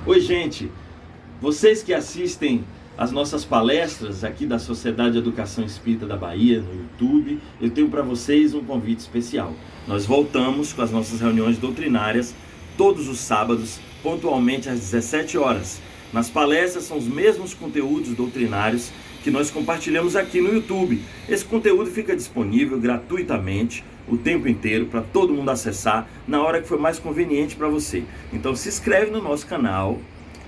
Oi, gente! Vocês que assistem as nossas palestras aqui da Sociedade de Educação Espírita da Bahia, no YouTube, eu tenho para vocês um convite especial. Nós voltamos com as nossas reuniões doutrinárias todos os sábados, pontualmente às 17 horas. Nas palestras são os mesmos conteúdos doutrinários que nós compartilhamos aqui no YouTube. Esse conteúdo fica disponível gratuitamente o tempo inteiro para todo mundo acessar na hora que for mais conveniente para você. Então se inscreve no nosso canal,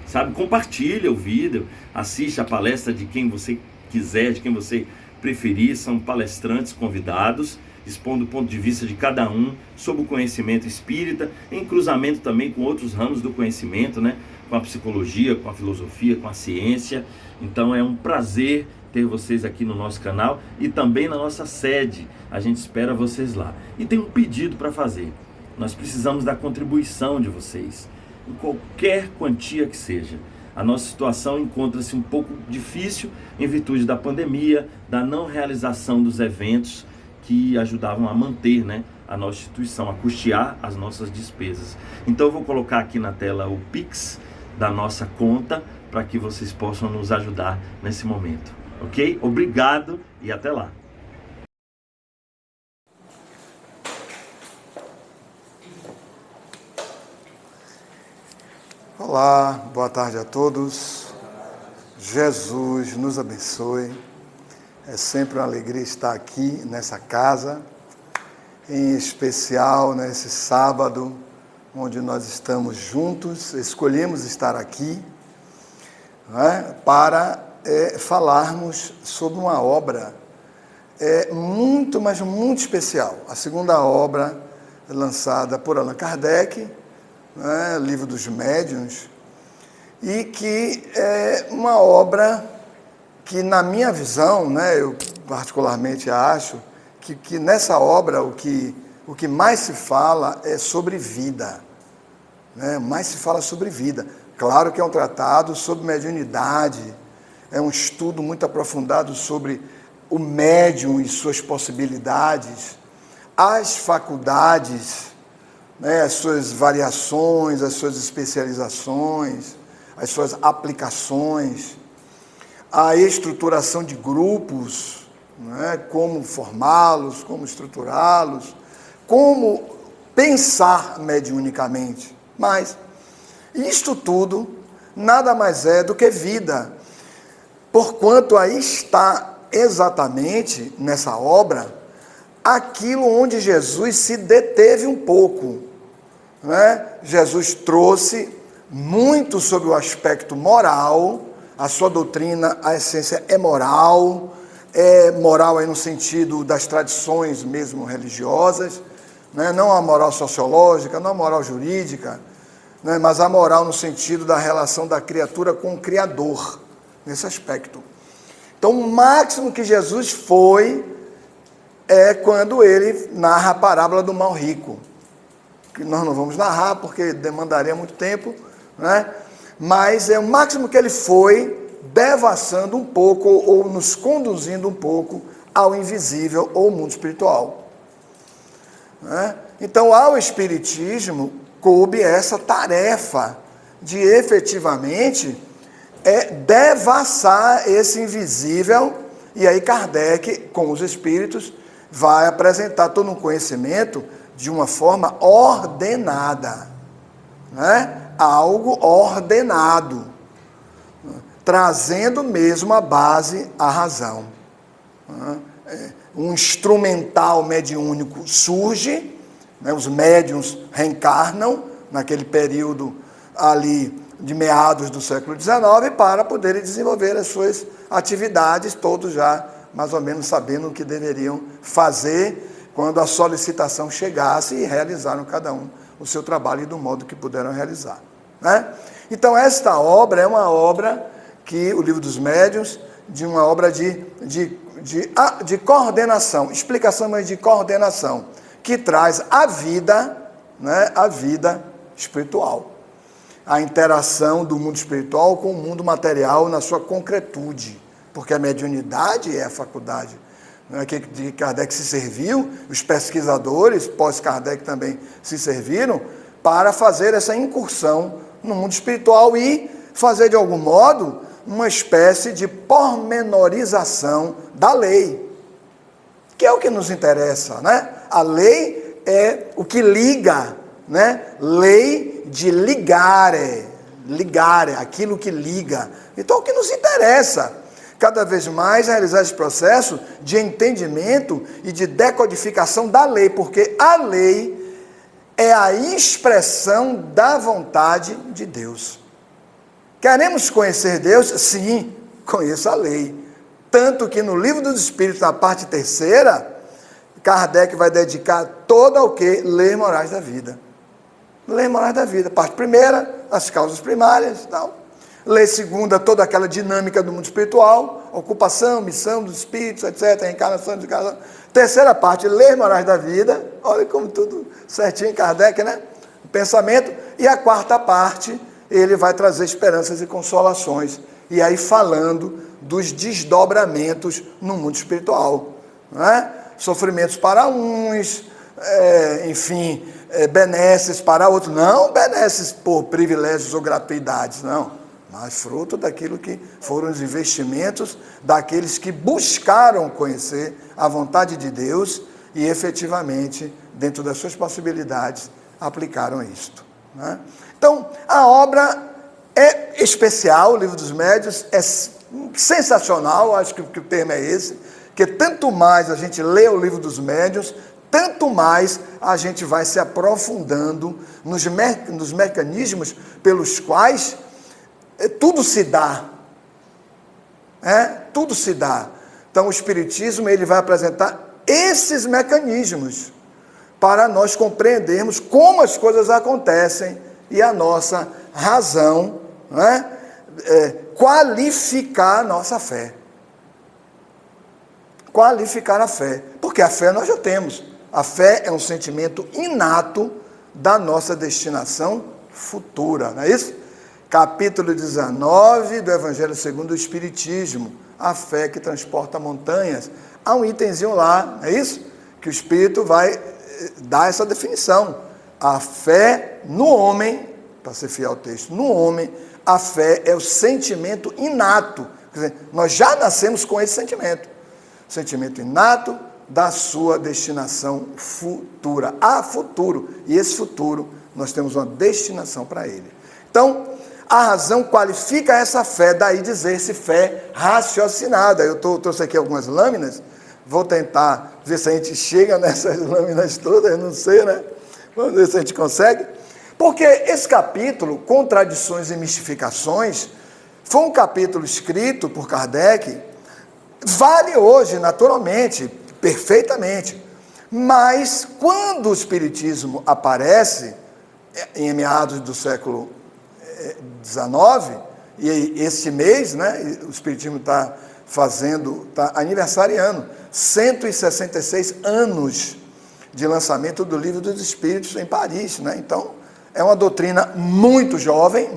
sabe? Compartilha o vídeo, assiste a palestra de quem você quiser, de quem você preferir. São palestrantes convidados, expondo o ponto de vista de cada um sobre o conhecimento espírita, em cruzamento também com outros ramos do conhecimento, né? Com a psicologia, com a filosofia, com a ciência. Então é um prazer ter vocês aqui no nosso canal e também na nossa sede. A gente espera vocês lá. E tem um pedido para fazer. Nós precisamos da contribuição de vocês, em qualquer quantia que seja. A nossa situação encontra-se um pouco difícil em virtude da pandemia, da não realização dos eventos que ajudavam a manter, né, a nossa instituição, a custear as nossas despesas. Então eu vou colocar aqui na tela o Pix da nossa conta para que vocês possam nos ajudar nesse momento, ok? Obrigado e até lá! Olá, boa tarde a todos. Jesus nos abençoe. É sempre uma alegria estar aqui nessa casa, em especial nesse sábado, onde nós estamos juntos, escolhemos estar aqui, né, para falarmos sobre uma obra muito, mas muito especial. A segunda obra lançada por Allan Kardec, né, Livro dos Médiuns, e que é uma obra que, na minha visão, né, eu particularmente acho que nessa obra o que mais se fala é sobre vida, né? Mais se fala sobre vida. Claro que é um tratado sobre mediunidade, é um estudo muito aprofundado sobre o médium e suas possibilidades, as faculdades, né, as suas variações, as suas especializações, as suas aplicações, a estruturação de grupos, né, como formá-los, como estruturá-los, como pensar mediunicamente. Mas isto tudo nada mais é do que vida, porquanto aí está exatamente nessa obra aquilo onde Jesus se deteve um pouco, né? Jesus trouxe muito sobre o aspecto moral. A sua doutrina, a essência é moral aí no sentido das tradições mesmo religiosas, né? Não a moral sociológica, não a moral jurídica, né? Mas a moral no sentido da relação da criatura com o Criador, nesse aspecto. Então, o máximo que Jesus foi é quando ele narra a parábola do mal rico, que nós não vamos narrar porque demandaria muito tempo, né? Mas é o máximo que ele foi, devassando um pouco ou nos conduzindo um pouco ao invisível ou mundo espiritual, né? Então, ao Espiritismo coube essa tarefa de efetivamente devassar esse invisível, e aí Kardec, com os espíritos, vai apresentar todo um conhecimento de uma forma ordenada, né? Algo ordenado, trazendo mesmo a base, a razão. Um instrumental mediúnico surge, né? Os médiuns reencarnam naquele período ali de meados do século XIX para poderem desenvolver as suas atividades, todos já mais ou menos sabendo o que deveriam fazer quando a solicitação chegasse, e realizaram cada um o seu trabalho e do modo que puderam realizar, né? Então esta obra é uma obra que, o Livro dos Médiuns, de uma obra de coordenação, explicação, mas de coordenação, que traz a vida, né, a vida espiritual, a interação do mundo espiritual com o mundo material na sua concretude, porque a mediunidade é a faculdade, né, que de Kardec se serviu, os pesquisadores pós-Kardec também se serviram para fazer essa incursão no mundo espiritual e fazer de algum modo uma espécie de pormenorização da lei, que é o que nos interessa, né? A lei é o que liga, né? Lei de ligare, aquilo que liga. Então, o que nos interessa cada vez mais é realizar esse processo de entendimento e de decodificação da lei, porque a lei é a expressão da vontade de Deus. Queremos conhecer Deus? Sim, conheça a lei. Tanto que no Livro dos Espíritos, na parte 3ª, Kardec vai dedicar toda ao quê? Leis morais da vida. Leis morais da vida. Parte 1ª, as causas primárias, tal. Lei 2ª, toda aquela dinâmica do mundo espiritual, ocupação, missão dos espíritos, etc., reencarnação, desencarnação. 3ª parte, leis morais da vida. Olha como tudo certinho em Kardec, né? O pensamento. E a 4ª parte, ele vai trazer esperanças e consolações. E aí falando dos desdobramentos no mundo espiritual. Não é? Sofrimentos para uns, benesses para outros. Não benesses por privilégios ou gratuidades, não. Mas fruto daquilo que foram os investimentos daqueles que buscaram conhecer a vontade de Deus e efetivamente, dentro das suas possibilidades, aplicaram isto. Né? Então, a obra é especial, o Livro dos Médiuns é sensacional, acho que o termo é esse, que tanto mais a gente lê o Livro dos Médiuns, tanto mais a gente vai se aprofundando nos mecanismos pelos quais tudo se dá. Tudo se dá. Então, o Espiritismo ele vai apresentar esses mecanismos para nós compreendermos como as coisas acontecem e a nossa razão, qualificar a nossa fé. Qualificar a fé. Porque a fé nós já temos. A fé é um sentimento inato da nossa destinação futura, não é isso? Capítulo 19 do Evangelho segundo o Espiritismo, a fé que transporta montanhas. Há um itemzinho lá, não é isso? Que o Espírito vai dar essa definição. A fé no homem, para ser fiel ao texto, no homem, a fé é o sentimento inato. Quer dizer, nós já nascemos com esse sentimento. Sentimento inato da sua destinação futura. Há futuro. E esse futuro, nós temos uma destinação para ele. Então, a razão qualifica essa fé, daí dizer-se fé raciocinada. Eu trouxe aqui algumas lâminas, vou tentar ver se a gente chega nessas lâminas todas, eu não sei, né? Vamos ver se a gente consegue. Porque esse capítulo, Contradições e Mistificações, foi um capítulo escrito por Kardec, vale hoje, naturalmente, perfeitamente, mas quando o Espiritismo aparece, em meados do século XIX, e este mês, né, o Espiritismo está aniversariando 166 anos de lançamento do Livro dos Espíritos em Paris, né? Então, é uma doutrina muito jovem,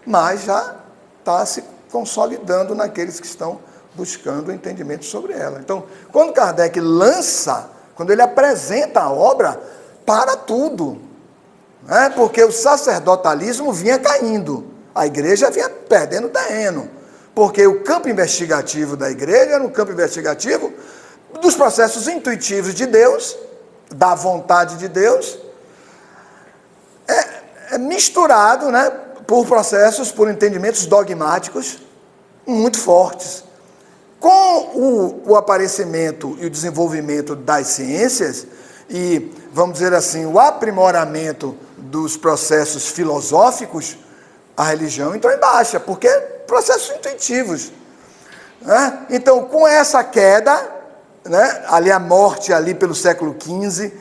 mas já está se consolidando naqueles que estão buscando o entendimento sobre ela. Então, quando Kardec lança, quando ele apresenta a obra, para tudo. Porque o sacerdotalismo vinha caindo, a igreja vinha perdendo terreno, porque o campo investigativo da igreja era um campo investigativo dos processos intuitivos de Deus, da vontade de Deus, misturado, né, por processos, por entendimentos dogmáticos muito fortes. Com o aparecimento e o desenvolvimento das ciências, e, vamos dizer assim, o aprimoramento dos processos filosóficos, a religião entrou em baixa, porque processos intuitivos. Né? Então, com essa queda, né, ali a morte, ali pelo século XV,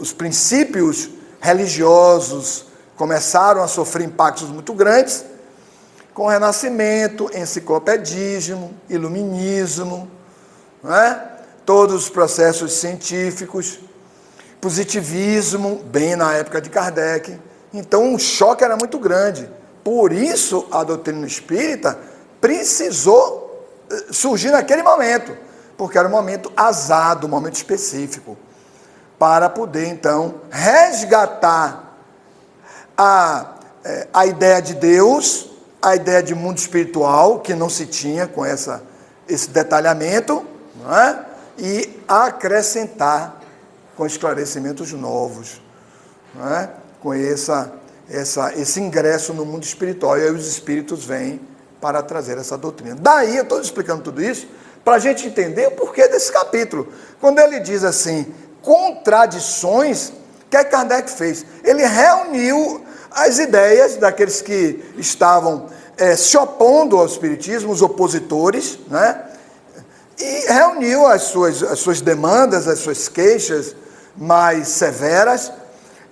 os princípios religiosos começaram a sofrer impactos muito grandes, com o Renascimento, enciclopedismo, iluminismo, né? Todos os processos científicos, positivismo, bem na época de Kardec. Então, o choque era muito grande. Por isso, a doutrina espírita precisou surgir naquele momento, porque era um momento azado, um momento específico, para poder, então, resgatar a ideia de Deus, a ideia de mundo espiritual, que não se tinha com esse detalhamento, não é? E acrescentar com esclarecimentos novos, não é? Com esse ingresso no mundo espiritual. E aí os espíritos vêm para trazer essa doutrina. Daí eu estou explicando tudo isso para a gente entender o porquê desse capítulo. Quando ele diz assim, contradições, o que Kardec fez? Ele reuniu as ideias daqueles que estavam se opondo ao espiritismo, os opositores, né? E reuniu as suas demandas, as suas queixas mais severas,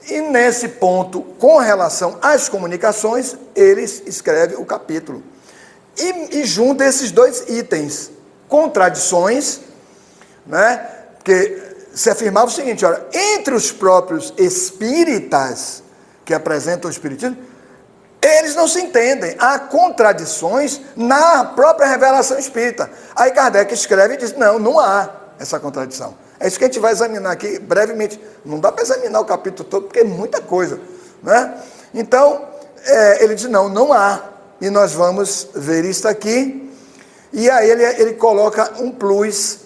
e nesse ponto, com relação às comunicações, ele escreve o capítulo. E junta esses dois itens, contradições, né? Porque se afirmava o seguinte, olha, entre os próprios espíritas que apresentam o espiritismo, eles não se entendem, há contradições na própria revelação espírita. Aí Kardec escreve e diz, não há essa contradição. É isso que a gente vai examinar aqui brevemente. Não dá para examinar o capítulo todo, porque é muita coisa, né? Então, ele diz, não há. E nós vamos ver isso aqui. E aí ele coloca um plus,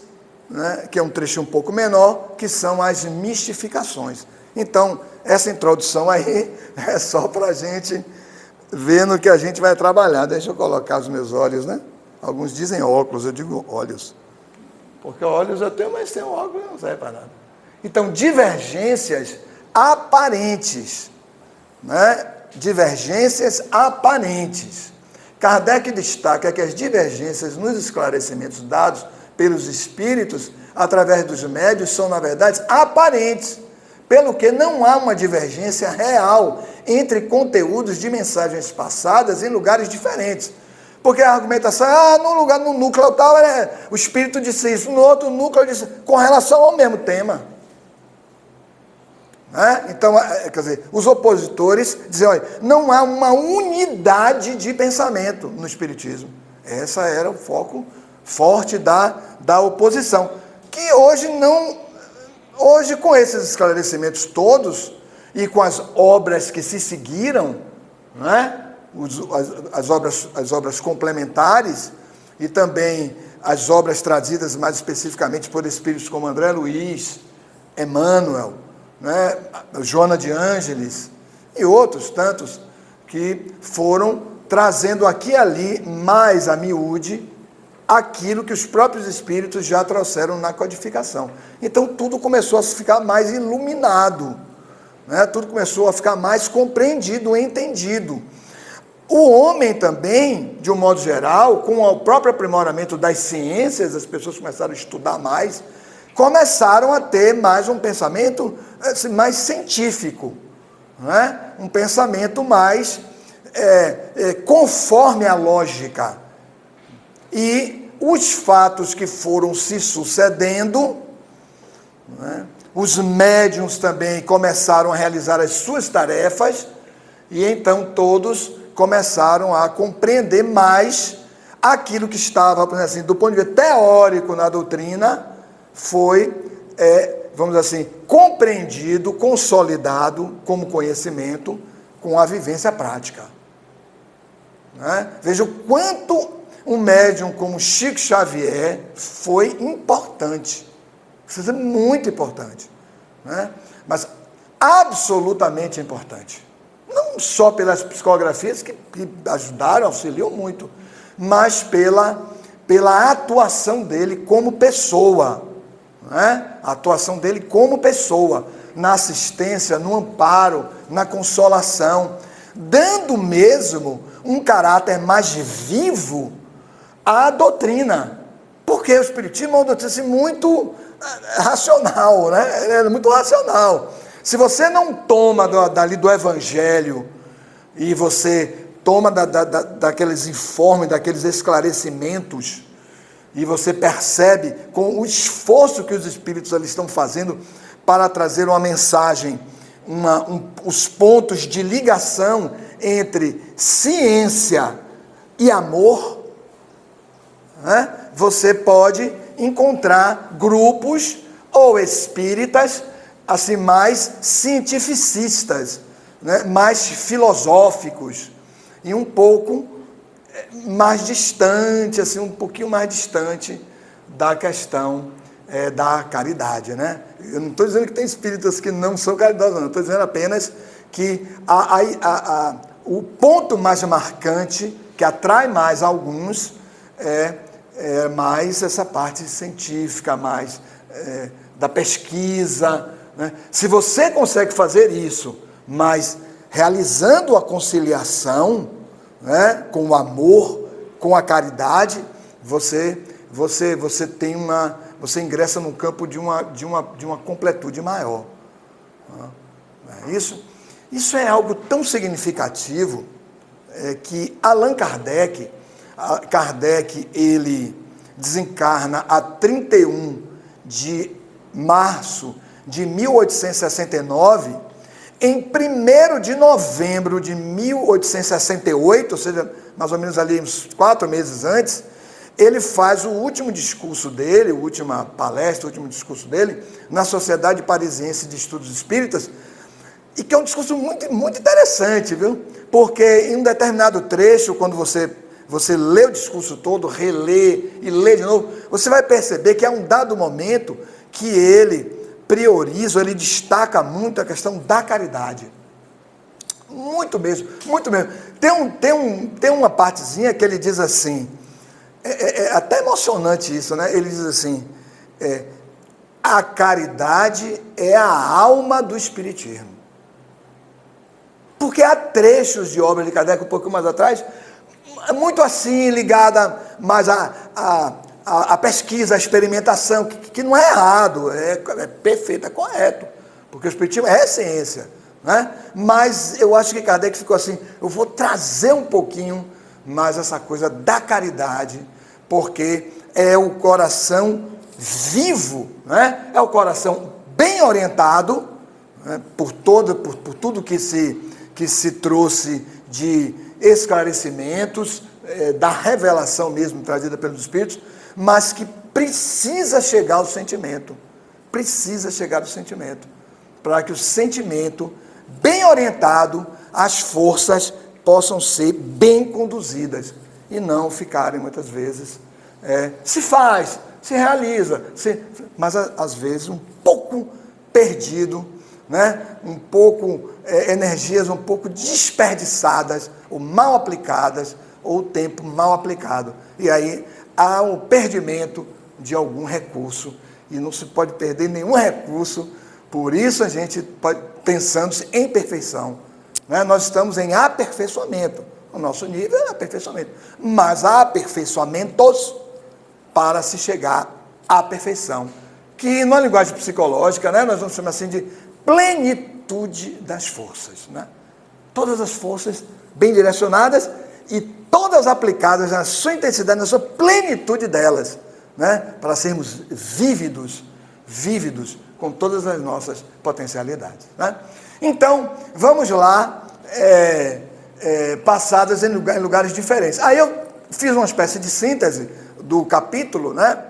né, que é um trecho um pouco menor, que são as mistificações. Então, essa introdução aí é só para a gente ver no que a gente vai trabalhar. Deixa eu colocar os meus olhos, né? Alguns dizem óculos, eu digo olhos. Porque olhos eu tenho, mas sem óculos não serve para nada. Então, divergências aparentes, né? Divergências aparentes. Kardec destaca que as divergências nos esclarecimentos dados pelos espíritos, através dos médios, são, na verdade, aparentes, pelo que não há uma divergência real entre conteúdos de mensagens passadas em lugares diferentes. Porque a argumentação no núcleo tal, o espírito disse isso, no outro núcleo disse, com relação ao mesmo tema. Né? Então, quer dizer, os opositores dizem, olha, não há uma unidade de pensamento no espiritismo. Esse era o foco forte da oposição. Que hoje com esses esclarecimentos todos, e com as obras que se seguiram, né? As obras complementares, e também as obras trazidas mais especificamente por espíritos como André Luiz, Emmanuel, né? Joana de Ângeles, e outros tantos, que foram trazendo aqui e ali, mais a miúde, aquilo que os próprios espíritos já trouxeram na codificação. Então tudo começou a ficar mais iluminado, né? Tudo começou a ficar mais compreendido, entendido. O homem também, de um modo geral, com o próprio aprimoramento das ciências, as pessoas começaram a estudar mais, começaram a ter mais um pensamento assim, mais científico, né? Um pensamento mais conforme a lógica. E os fatos que foram se sucedendo, né? Os médiuns também começaram a realizar as suas tarefas, e então todos começaram a compreender mais aquilo que estava, assim, do ponto de vista teórico na doutrina, foi, vamos dizer assim, compreendido, consolidado como conhecimento com a vivência prática. Né? Veja o quanto um médium como Chico Xavier foi importante. Isso é muito importante, né? Mas absolutamente importante. Não só pelas psicografias que ajudaram, auxiliam muito, mas pela atuação dele como pessoa, né? A atuação dele como pessoa, na assistência, no amparo, na consolação, dando mesmo um caráter mais vivo à doutrina. Porque o espiritismo é uma doutrina assim, muito racional, né? É muito racional. Se você não toma dali do evangelho, e você toma daqueles informes, daqueles esclarecimentos, e você percebe com o esforço que os espíritos ali estão fazendo para trazer uma mensagem, os pontos de ligação entre ciência e amor, né? Você pode encontrar grupos ou espíritas assim mais cientificistas, né, mais filosóficos e um pouco mais distante, assim, um pouquinho mais distante da questão da caridade, né? Eu não estou dizendo que tem espíritas que não são caridosos, não. Estou dizendo apenas que o ponto mais marcante, que atrai mais alguns, é mais essa parte científica, mais da pesquisa, né? Se você consegue fazer isso, mas realizando a conciliação, né, com o amor, com a caridade, você ingressa num campo de uma completude maior. Não é isso? Isso é algo tão significativo que Allan Kardec, ele desencarna a 31 de março de 1869, em 1º de novembro de 1868, ou seja, mais ou menos ali uns 4 meses antes, ele faz o último discurso dele, a última palestra, o último discurso dele, na Sociedade Parisiense de Estudos Espíritas, e que é um discurso muito, muito interessante, viu? Porque em um determinado trecho, quando você lê o discurso todo, relê e lê de novo, você vai perceber que há um dado momento que ele prioriza, ele destaca muito a questão da caridade. Muito mesmo, muito mesmo. Tem uma partezinha que ele diz assim, é até emocionante isso, né? Ele diz assim, a caridade é a alma do espiritismo. Porque há trechos de obra de Kardec, um pouco mais atrás, muito assim, ligada mais a pesquisa, a experimentação, que não é errado, é perfeito, é correto, porque o espiritismo é ciência, né? Mas eu acho que Kardec ficou assim, eu vou trazer um pouquinho mais essa coisa da caridade, porque é o coração vivo, né? É o coração bem orientado, né? por tudo que se trouxe de esclarecimentos, da revelação mesmo trazida pelos Espíritos, mas que precisa chegar ao sentimento, para que o sentimento, bem orientado, as forças possam ser bem conduzidas, e não ficarem muitas vezes, se faz, se realiza, mas às vezes um pouco perdido, né? Um pouco, energias um pouco desperdiçadas, ou mal aplicadas, ou tempo mal aplicado. E aí há um perdimento de algum recurso, e não se pode perder nenhum recurso, por isso a gente pode, pensando em perfeição, né? Nós estamos em aperfeiçoamento, o nosso nível é aperfeiçoamento, mas há aperfeiçoamentos para se chegar à perfeição, que na linguagem psicológica, né, nós vamos chamar assim de plenitude das forças, né? Todas as forças bem direcionadas e todas aplicadas na sua intensidade, na sua plenitude delas, né? Para sermos vívidos com todas as nossas potencialidades, né? Então, vamos lá, passadas em lugares diferentes. Aí eu fiz uma espécie de síntese do capítulo, né?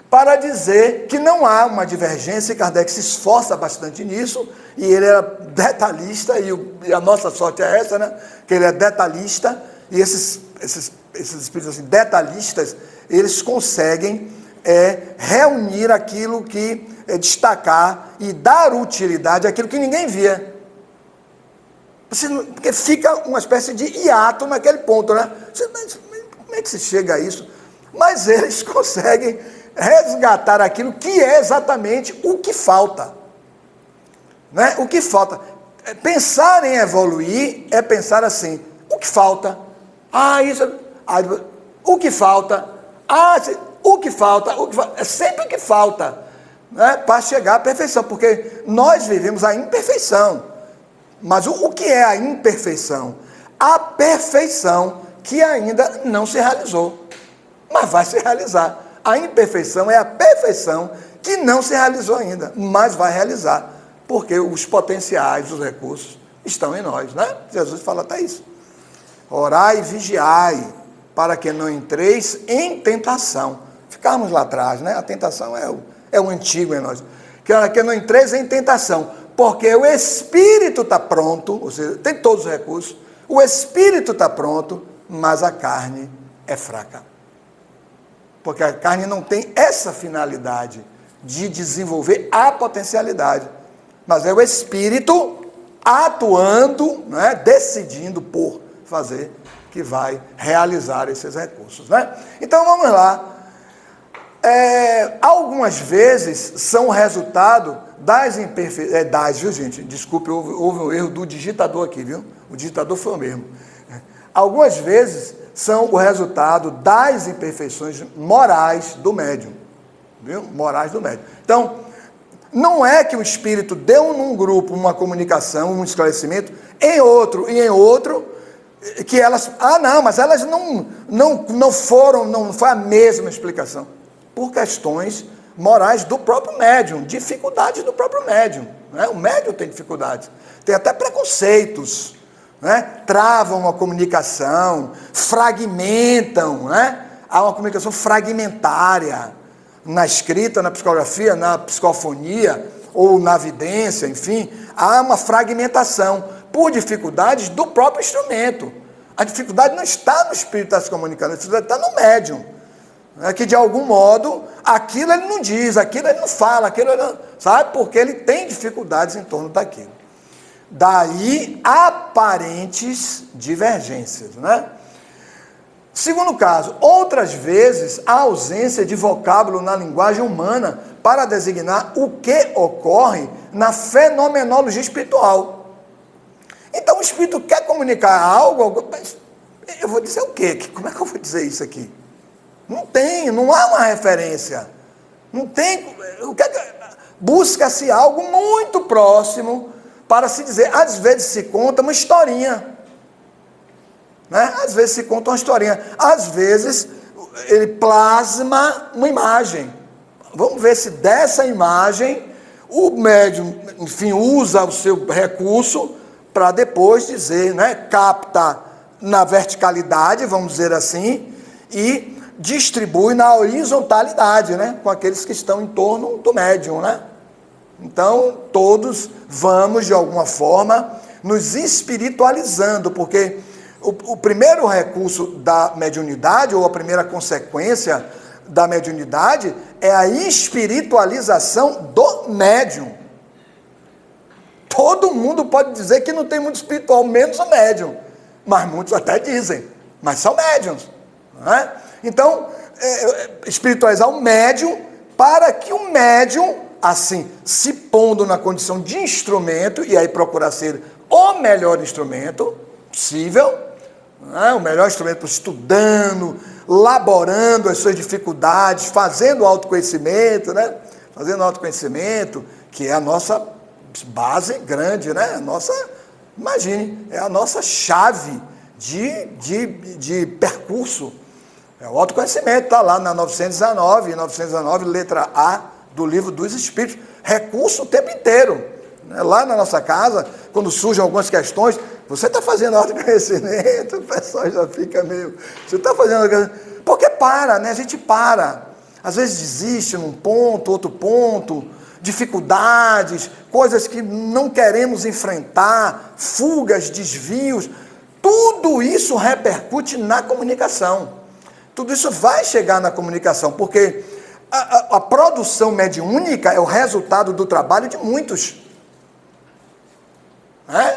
Para dizer que não há uma divergência, e Kardec se esforça bastante nisso, e ele era detalhista, e a nossa sorte é essa, né? Que ele é detalhista, e esses espíritos assim, detalhistas, eles conseguem reunir aquilo que destacar e dar utilidade àquilo que ninguém via. Porque fica uma espécie de hiato naquele ponto, né? Mas como é que se chega a isso? Mas eles conseguem resgatar aquilo que é exatamente o que falta, né? O que falta. Pensar em evoluir é pensar assim, o que falta? O que falta? O que falta? É sempre o que falta, né? Para chegar à perfeição, porque nós vivemos a imperfeição. Mas o que é a imperfeição? A perfeição que ainda não se realizou, mas vai se realizar. A imperfeição é a perfeição que não se realizou ainda, mas vai realizar, porque os potenciais, os recursos estão em nós, né? Jesus fala até isso. Orai e vigiai, para que não entreis em tentação. Ficarmos lá atrás, né? A tentação é o antigo em nós. Que não entreis em tentação, Porque o espírito está pronto, ou seja, tem todos os recursos, o espírito está pronto, mas a carne é fraca. Porque a carne não tem essa finalidade de desenvolver a potencialidade. Mas é o espírito atuando, né, decidindo por fazer, que vai realizar esses recursos. Né? Então vamos lá. Algumas vezes são o resultado das imperfeições, viu gente? Desculpe, houve um erro do digitador aqui, viu? O digitador foi o mesmo. Algumas vezes são o resultado das imperfeições morais do médium, viu? Morais do médium. Então, não é que o espírito deu num grupo uma comunicação, um esclarecimento, em outro e em outro, que elas, mas elas não foi a mesma explicação. Por questões morais do próprio médium, dificuldades do próprio médium. Né? O médium tem dificuldades, tem até preconceitos, né? Travam a comunicação, fragmentam, né? Há uma comunicação fragmentária na escrita, na psicografia, na psicofonia ou na vidência, enfim, há uma fragmentação por dificuldades do próprio instrumento. A dificuldade não está no espírito que está se comunicando, a dificuldade está no médium. É que de algum modo, aquilo ele não diz, aquilo ele não fala, aquilo ele não, sabe? Porque ele tem dificuldades em torno daquilo. Daí, aparentes divergências, né? Segundo caso, outras vezes, a ausência de vocábulo na linguagem humana para designar o que ocorre na fenomenologia espiritual. Então, o espírito quer comunicar algo, mas eu vou dizer o quê? Como é que eu vou dizer isso aqui? Não há uma referência, não tem, busca-se algo muito próximo para se dizer, às vezes se conta uma historinha, né? Às vezes se conta uma historinha, às vezes ele plasma uma imagem, vamos ver se dessa imagem o médium, enfim, usa o seu recurso para depois dizer, né? Capta na verticalidade, vamos dizer assim, e distribui na horizontalidade, né? Com aqueles que estão em torno do médium, né? Então, todos vamos, de alguma forma, nos espiritualizando, porque o primeiro recurso da mediunidade, ou a primeira consequência da mediunidade, é a espiritualização do médium. Todo mundo pode dizer que não tem muito espiritual, menos o médium, mas muitos até dizem, mas são médiums, não é? Então, espiritualizar o médium, para que o médium, assim, se pondo na condição de instrumento, e aí procurar ser o melhor instrumento possível, né? O melhor instrumento, estudando, laborando as suas dificuldades, fazendo autoconhecimento, né? Fazendo autoconhecimento, que é a nossa base grande, né? Imagine, é a nossa chave de percurso. O autoconhecimento está lá na 919, letra A do Livro dos Espíritos. Recurso o tempo inteiro. Lá na nossa casa, quando surgem algumas questões, você está fazendo autoconhecimento, o pessoal já fica meio... Você está fazendo autoconhecimento? Porque para, né? A gente para. Às vezes desiste num ponto, outro ponto, dificuldades, coisas que não queremos enfrentar, fugas, desvios. Tudo isso repercute na comunicação. Tudo isso vai chegar na comunicação, porque a produção mediúnica é o resultado do trabalho de muitos.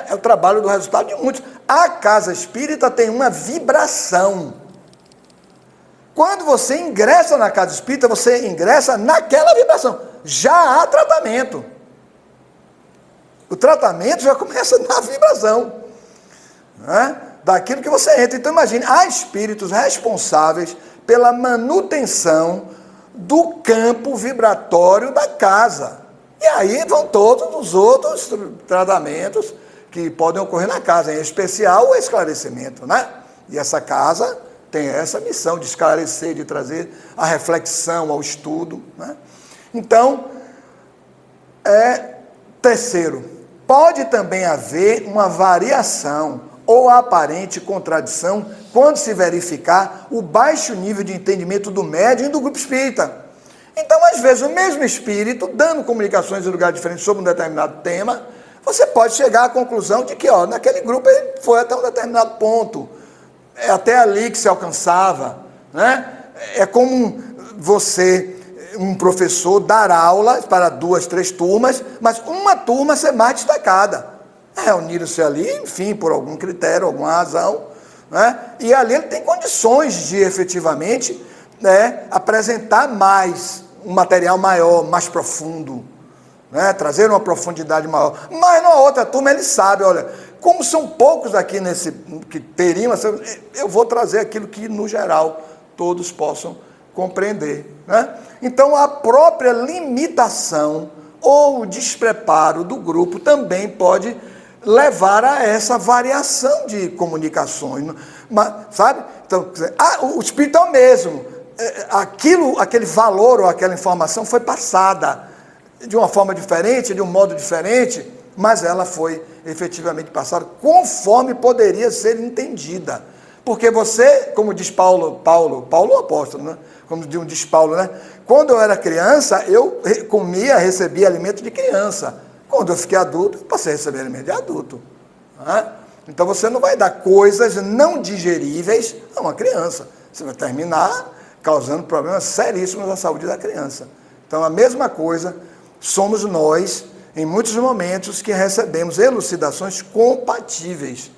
É o trabalho do resultado de muitos. A casa espírita tem uma vibração. Quando você ingressa na casa espírita, você ingressa naquela vibração. Já há tratamento. O tratamento já começa na vibração, né? Daquilo que você entra. Então imagine, há espíritos responsáveis pela manutenção do campo vibratório da casa. E aí vão todos os outros tratamentos que podem ocorrer na casa, em especial o esclarecimento, né? E essa casa tem essa missão de esclarecer, de trazer a reflexão, ao estudo, né? Então, terceiro, pode também haver uma variação ou aparente contradição quando se verificar o baixo nível de entendimento do médium e do grupo espírita. Então, às vezes, o mesmo espírito, dando comunicações em lugares diferentes sobre um determinado tema, você pode chegar à conclusão de que, naquele grupo ele foi até um determinado ponto, é até ali que se alcançava, né? É como um professor, dar aula para 2, 3 turmas, mas uma turma ser mais destacada. Reuniram-se ali, enfim, por algum critério, alguma razão, né? E ali ele tem condições de efetivamente, né, apresentar mais, um material maior, mais profundo, né? Trazer uma profundidade maior. Mas na outra turma ele sabe, olha, como são poucos aqui nesse que teriam, eu vou trazer aquilo que no geral todos possam compreender, né? Então a própria limitação ou o despreparo do grupo também pode levar a essa variação de comunicações, sabe? Então, o espírito é o mesmo, aquele valor ou aquela informação foi passada de uma forma diferente, de um modo diferente, mas ela foi efetivamente passada conforme poderia ser entendida. Porque você, como diz Paulo o apóstolo, né? Como diz Paulo, né? Quando eu era criança, eu recebia alimento de criança. Quando eu fiquei adulto, eu passei a receber alimento de adulto. Né? Então você não vai dar coisas não digeríveis a uma criança. Você vai terminar causando problemas seríssimos à saúde da criança. Então a mesma coisa somos nós, em muitos momentos, que recebemos elucidações compatíveis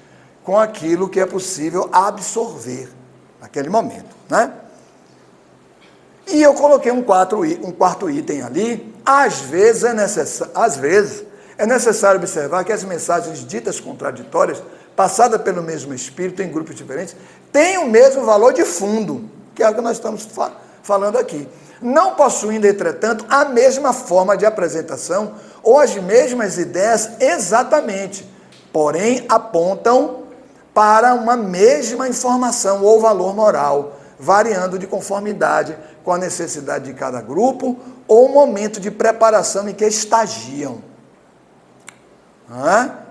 com aquilo que é possível absorver naquele momento, né? E eu coloquei um quarto item ali. Às vezes é necessário observar que as mensagens ditas contraditórias, passadas pelo mesmo espírito em grupos diferentes, têm o mesmo valor de fundo, que é o que nós estamos falando aqui. Não possuindo, entretanto, a mesma forma de apresentação ou as mesmas ideias exatamente, porém apontam para uma mesma informação ou valor moral, variando de conformidade com a necessidade de cada grupo ou o momento de preparação em que estagiam.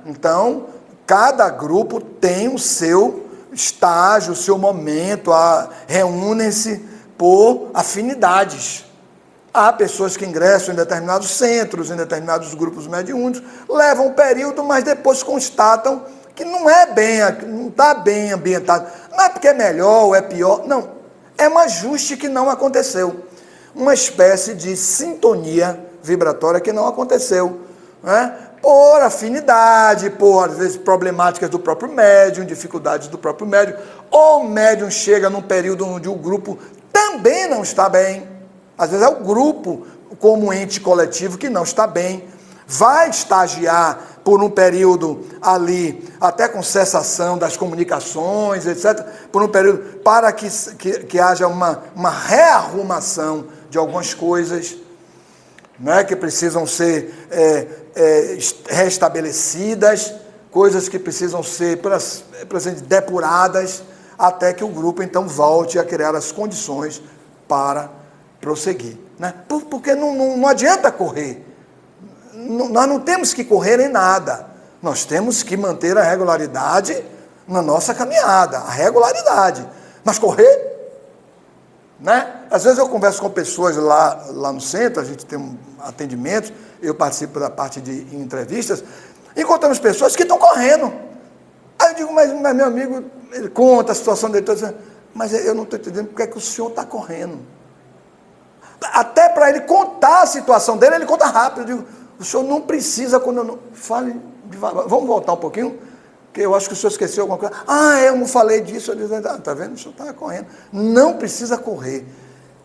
Então, cada grupo tem o seu estágio, o seu momento, reúnem-se por afinidades. Há pessoas que ingressam em determinados centros, em determinados grupos mediúnicos, levam um período, mas depois constatam que não está bem ambientado. Não é porque é melhor ou é pior, não. É um ajuste que não aconteceu. Uma espécie de sintonia vibratória que não aconteceu, né? Por afinidade, por, às vezes, problemáticas do próprio médium, dificuldades do próprio médium, ou o médium chega num período onde o grupo também não está bem. Às vezes é o grupo, como ente coletivo, que não está bem. Vai estagiar por um período ali, até com cessação das comunicações, etc., por um período, para que haja uma rearrumação de algumas coisas, né, que precisam ser restabelecidas, coisas que precisam ser, por exemplo, depuradas, até que o grupo, então, volte a criar as condições para prosseguir. Né? Porque não adianta correr. Nós não temos que correr em nada. Nós temos que manter a regularidade na nossa caminhada. A regularidade. Mas correr, né? Às vezes eu converso com pessoas lá no centro, a gente tem um atendimento, eu participo da parte de entrevistas, encontramos pessoas que estão correndo. Aí eu digo, mas meu amigo, ele conta a situação dele, mas eu não estou entendendo porque é que o senhor está correndo. Até para ele contar a situação dele, ele conta rápido. Eu digo, o senhor não precisa, quando eu não... Fale devagar. Vamos voltar um pouquinho, que eu acho que o senhor esqueceu alguma coisa. Eu não falei disso. Eu digo, tá vendo? O senhor está correndo. Não precisa correr.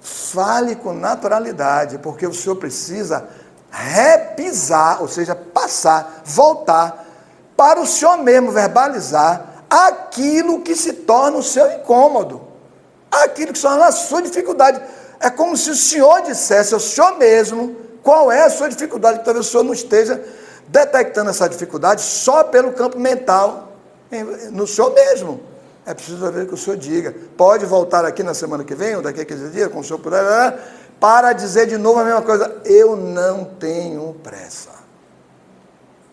Fale com naturalidade, porque o senhor precisa repisar, ou seja, passar, voltar, para o senhor mesmo verbalizar aquilo que se torna o seu incômodo, aquilo que se torna a sua dificuldade. É como se o senhor dissesse ao senhor mesmo qual é a sua dificuldade, que talvez o senhor não esteja detectando essa dificuldade só pelo campo mental, no senhor mesmo. É preciso ver que o senhor diga. Pode voltar aqui na semana que vem, ou daqui a 15 dias, com o senhor puder, para dizer de novo a mesma coisa. Eu não tenho pressa.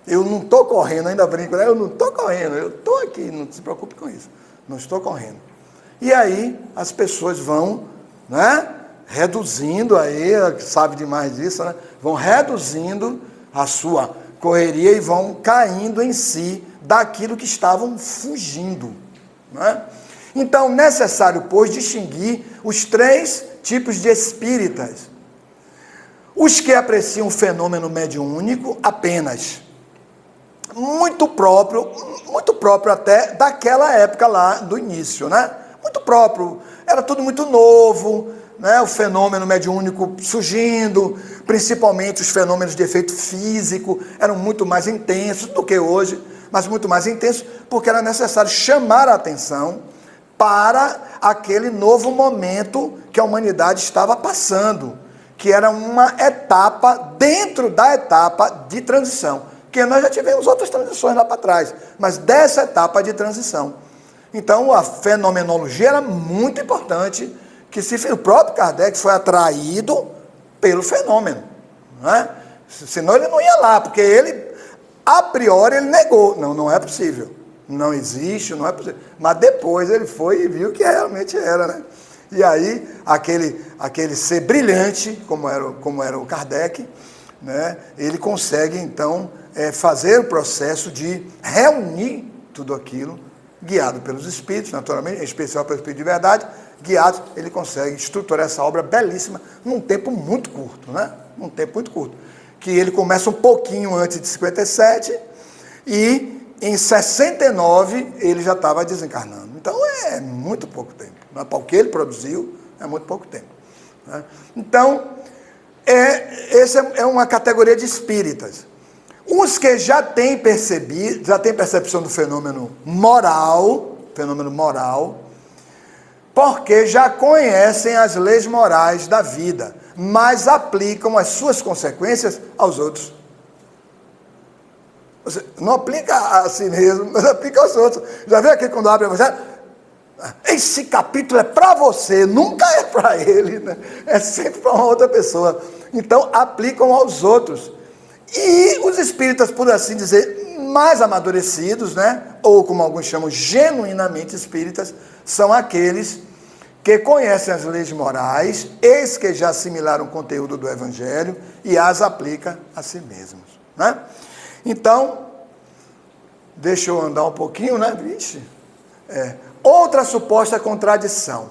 Eu não estou correndo, ainda brinco, eu não estou correndo, eu estou aqui, não se preocupe com isso. Não estou correndo. E aí as pessoas vão, né, reduzindo aí, sabe demais disso, né? Vão reduzindo a sua correria e vão caindo em si daquilo que estavam fugindo, né? Então, necessário, pois, distinguir os 3 tipos de espíritas. Os que apreciam o fenômeno mediúnico apenas, muito próprio até daquela época lá do início, né? Muito próprio, era tudo muito novo, né? O fenômeno mediúnico surgindo, principalmente os fenômenos de efeito físico, eram muito mais intensos do que hoje, mas muito mais intensos, porque era necessário chamar a atenção para aquele novo momento que a humanidade estava passando, que era uma etapa dentro da etapa de transição, porque nós já tivemos outras transições lá para trás, mas dessa etapa de transição. Então a fenomenologia era muito importante, que o próprio Kardec foi atraído pelo fenômeno, né? Senão ele não ia lá, porque ele, a priori, ele negou, não é possível. Não existe, não é possível. Mas depois ele foi e viu que realmente era, né? E aí, aquele ser brilhante, como era o Kardec, né? Ele consegue, então, fazer o processo de reunir tudo aquilo, guiado pelos espíritos, naturalmente, em especial pelo Espírito de Verdade, guiado, ele consegue estruturar essa obra belíssima num tempo muito curto, né? Num tempo muito curto. Que ele começa um pouquinho antes de 57 e em 69 ele já estava desencarnando. Então é muito pouco tempo. Para o que ele produziu, é muito pouco tempo, né? Então, essa é uma categoria de espíritas. Os que já têm percepção do fenômeno moral, porque já conhecem as leis morais da vida, mas aplicam as suas consequências aos outros. Você não aplica a si mesmo, mas aplica aos outros. Já viu aqui quando abre o Evangelho? Esse capítulo é para você, nunca é para ele, né? É sempre para uma outra pessoa. Então, aplicam aos outros. E os espíritas, por assim dizer, mais amadurecidos, né? Ou como alguns chamam, genuinamente espíritas, são aqueles que conhecem as leis morais, eis que já assimilaram o conteúdo do Evangelho e as aplica a si mesmos, né? Então, deixa eu andar um pouquinho, né? Vixe. Outra suposta contradição.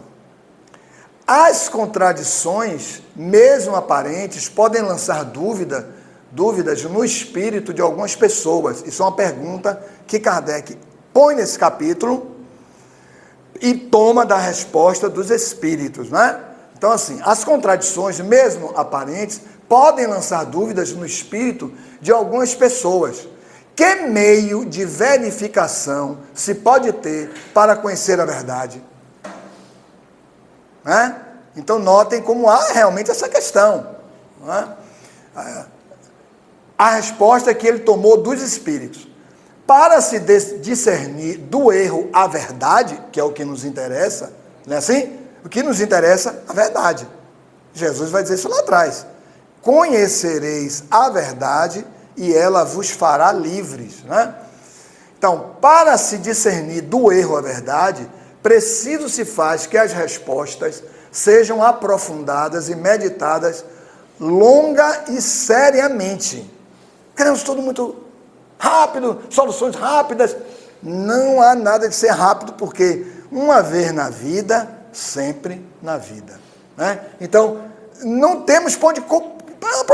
As contradições, mesmo aparentes, podem lançar dúvidas no espírito de algumas pessoas. Isso é uma pergunta que Kardec põe nesse capítulo e toma da resposta dos espíritos, né? Então, assim, as contradições, mesmo aparentes, podem lançar dúvidas no espírito de algumas pessoas. Que meio de verificação se pode ter para conhecer a verdade? Né? Então, notem como há realmente essa questão, né? A resposta que ele tomou dos espíritos. Para se discernir do erro a verdade, que é o que nos interessa, não é assim? O que nos interessa, a verdade. Jesus vai dizer isso lá atrás. Conhecereis a verdade e ela vos fará livres, né? Então, para se discernir do erro à verdade, preciso se faz que as respostas sejam aprofundadas e meditadas longa e seriamente. Queremos tudo muito rápido, soluções rápidas. Não há nada de ser rápido, porque uma vez na vida, sempre na vida, né? Então, não temos para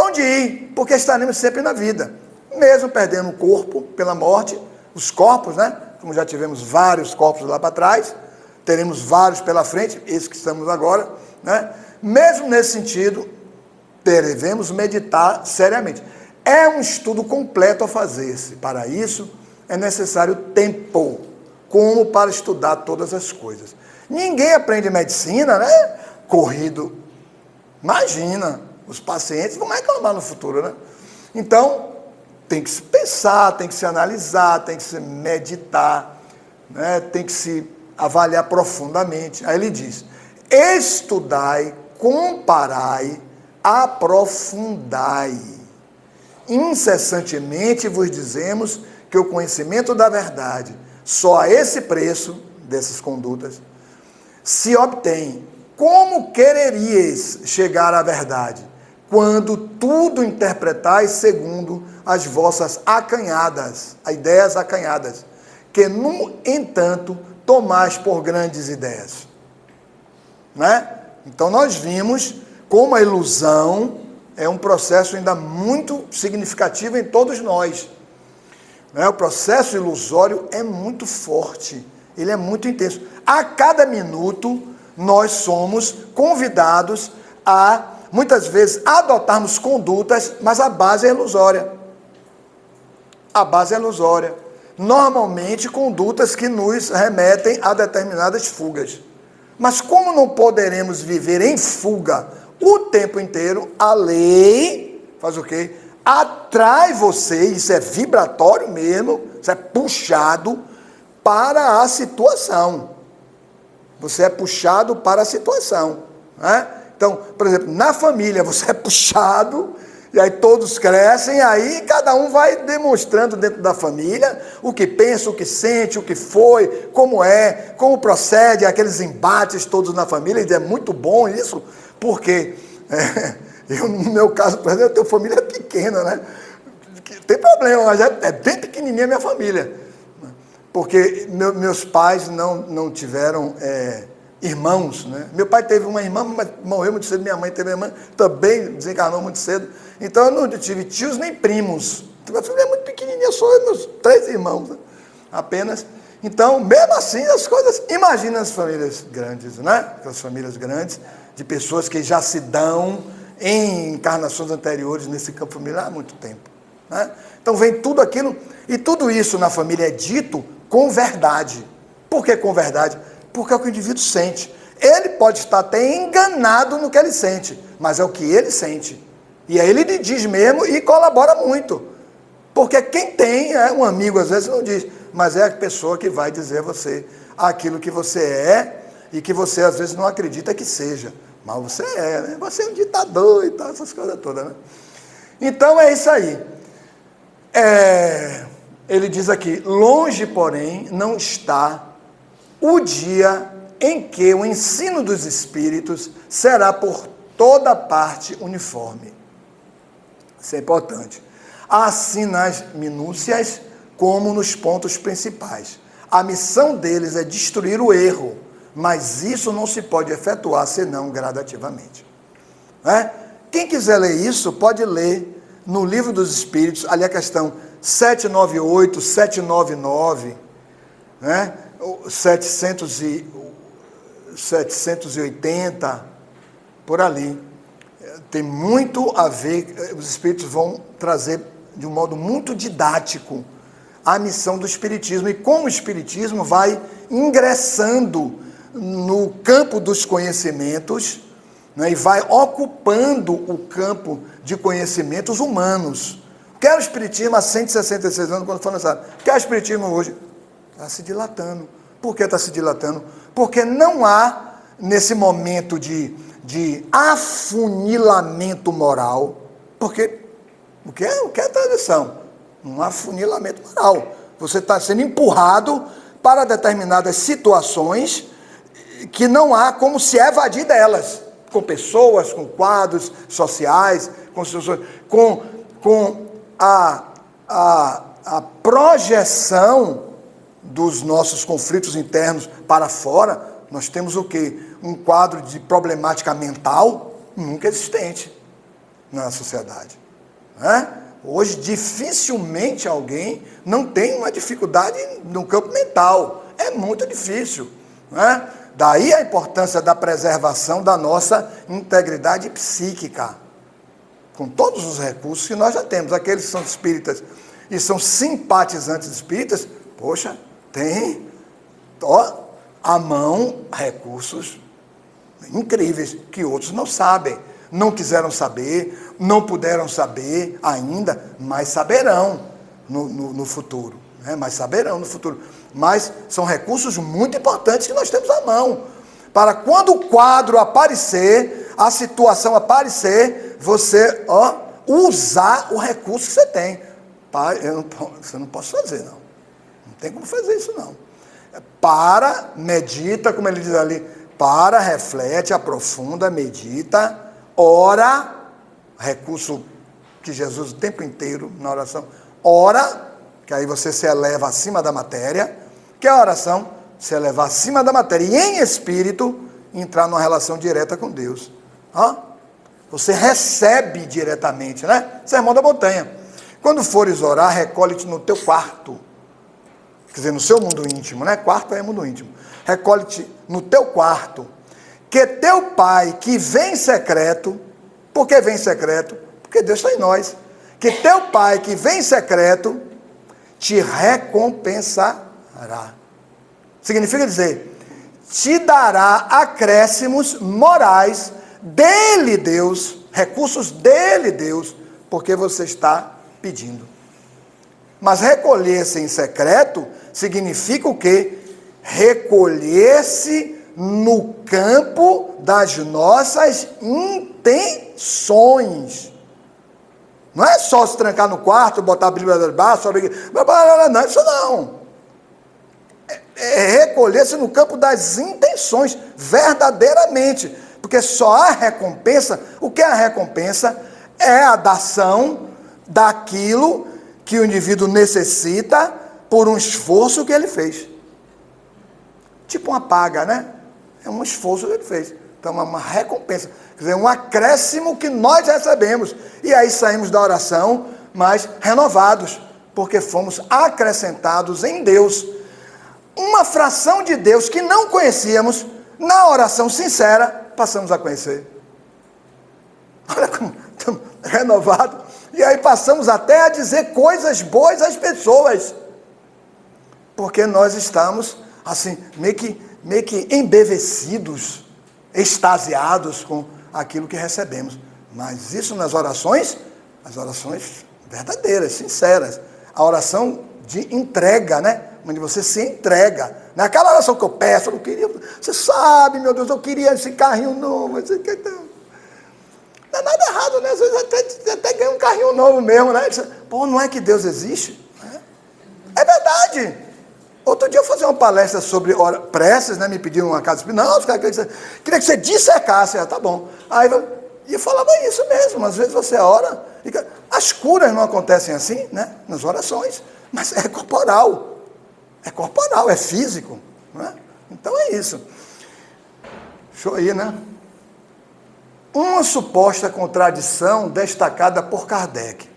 onde ir, porque estaremos sempre na vida, mesmo perdendo o corpo pela morte, os corpos, né? Como já tivemos vários corpos lá para trás, teremos vários pela frente, esse que estamos agora, né? Mesmo nesse sentido, devemos meditar seriamente. É um estudo completo a fazer-se. Para isso, é necessário tempo, como para estudar todas as coisas. Ninguém aprende medicina, né? Corrido. Imagina, os pacientes vão reclamar no futuro, né? Então, tem que se pensar, tem que se analisar, tem que se meditar, né? Tem que se avaliar profundamente. Aí ele diz: estudai, comparai, aprofundai. Incessantemente vos dizemos que o conhecimento da verdade, só a esse preço dessas condutas, se obtém como quereríeis chegar à verdade, quando tudo interpretais segundo as vossas acanhadas, ideias acanhadas, que, no entanto, tomais por grandes ideias. Né? Então, nós vimos como a ilusão é um processo ainda muito significativo em todos nós. Né? O processo ilusório é muito forte, ele é muito intenso. A cada minuto, nós somos convidados a, muitas vezes, adotarmos condutas, mas a base é ilusória. A base é ilusória. Normalmente, condutas que nos remetem a determinadas fugas. Mas como não poderemos viver em fuga o tempo inteiro, a lei faz o quê? Atrai você, isso é vibratório mesmo, isso é puxado para a situação. Você é puxado para a situação. Né? Então, por exemplo, na família você é puxado, e aí todos crescem, aí cada um vai demonstrando dentro da família o que pensa, o que sente, o que foi, como procede, aqueles embates todos na família, e é muito bom isso, porque eu, no meu caso, por exemplo, eu tenho família pequena, né? Tem problema, mas é bem pequenininha a minha família, porque meus pais não tiveram irmãos, né? Meu pai teve uma irmã, mas morreu muito cedo, minha mãe teve uma irmã, também desencarnou muito cedo, então eu não tive tios nem primos, minha família é muito pequenininha, só meus 3 irmãos, né? Apenas. Então, mesmo assim, as coisas, imagina as famílias grandes, né? As famílias grandes, de pessoas que já se dão em encarnações anteriores nesse campo familiar há muito tempo, né? Então vem tudo aquilo, e tudo isso na família é dito com verdade. Por que com verdade? Porque é o que o indivíduo sente. Ele pode estar até enganado no que ele sente, mas é o que ele sente. E aí ele lhe diz mesmo e colabora muito. Porque quem tem, um amigo às vezes não diz, mas é a pessoa que vai dizer a você aquilo que você é e que você às vezes não acredita que seja. Mas você é, né? Você é um ditador e tal, essas coisas todas, né? Então é isso aí. Ele diz aqui, longe, porém, não está o dia em que o ensino dos espíritos será por toda parte uniforme. Isso é importante. Assim nas minúcias como nos pontos principais. A missão deles é destruir o erro, mas isso não se pode efetuar senão gradativamente. Né? Quem quiser ler isso, pode ler no Livro dos Espíritos, ali a questão 798, 799, né? 780, por ali. Tem muito a ver, os Espíritos vão trazer de um modo muito didático a missão do Espiritismo e como o Espiritismo vai ingressando no campo dos conhecimentos, né, e vai ocupando o campo de conhecimentos humanos. O que era o Espiritismo há 166 anos, quando foi lançado? O que é o Espiritismo hoje? Está se dilatando. Por que está se dilatando? Porque não há, nesse momento de afunilamento moral, porque o que é a tradição? Um afunilamento moral. Você está sendo empurrado para determinadas situações que não há como se evadir delas, com pessoas, com quadros sociais, com a projeção dos nossos conflitos internos para fora. Nós temos o quê? Um quadro de problemática mental nunca existente na sociedade. Né? Hoje, dificilmente alguém não tem uma dificuldade no campo mental. É muito difícil. Né? Daí a importância da preservação da nossa integridade psíquica, com todos os recursos que nós já temos. Aqueles que são espíritas e são simpatizantes espíritas, poxa, tem à mão recursos incríveis que outros não sabem, não quiseram saber, não puderam saber ainda, mas saberão no futuro, né? Mas saberão no futuro. Mas são recursos muito importantes que nós temos à mão, para quando o quadro aparecer, a situação aparecer, você usar o recurso que você tem. Pai, você não pode fazer, não. Não tem como fazer isso, não. Para, medita, como ele diz ali, para, reflete, aprofunda, medita, ora, recurso que Jesus o tempo inteiro na oração, ora, que aí você se eleva acima da matéria, que a oração se elevar acima da matéria e em espírito entrar numa relação direta com Deus. Você recebe diretamente, né? Sermão da montanha. Quando fores orar, recolhe-te no teu quarto. Quer dizer, no seu mundo íntimo, né? Quarto é mundo íntimo. Recolhe-te no teu quarto, que teu Pai que vem em secreto, por que vem em secreto? Porque Deus está em nós. Que teu Pai que vem em secreto te recompensará. Significa dizer, te dará acréscimos morais dele, Deus, recursos dele, Deus, porque você está pedindo. Mas recolher-se em secreto significa o quê? Recolher-se no campo das nossas intenções. Não é só se trancar no quarto, botar a Bíblia debaixo, não, isso não. É recolher-se no campo das intenções, verdadeiramente. Porque só há recompensa. O que é a recompensa? É a dação daquilo que o indivíduo necessita por um esforço que ele fez. Tipo uma paga, né? É um esforço que ele fez. Então é uma recompensa. Quer dizer, um acréscimo que nós recebemos. E aí saímos da oração mais renovados, porque fomos acrescentados em Deus. Uma fração de Deus que não conhecíamos, na oração sincera, passamos a conhecer. Olha como estamos renovados. E aí passamos até a dizer coisas boas às pessoas. Porque nós estamos, assim, meio que embevecidos, extasiados com aquilo que recebemos. Mas isso nas orações, as orações verdadeiras, sinceras. A oração de entrega, né? Onde você se entrega. Naquela oração que eu peço, eu não queria. Você sabe, meu Deus, eu queria esse carrinho novo. Não é nada errado, né? Às vezes até ganha um carrinho novo mesmo, né? Pô, não é que Deus existe? É verdade. Outro dia eu fazia uma palestra sobre preces, né? Me pediram uma casa espírita. Não, os caras queria que você dissecasse. Tá bom. Aí eu falava isso mesmo. Às vezes você ora. As curas não acontecem assim, né? Nas orações. Mas é corporal. É corporal, é físico. Né? Então é isso. Show aí, né? Uma suposta contradição destacada por Kardec.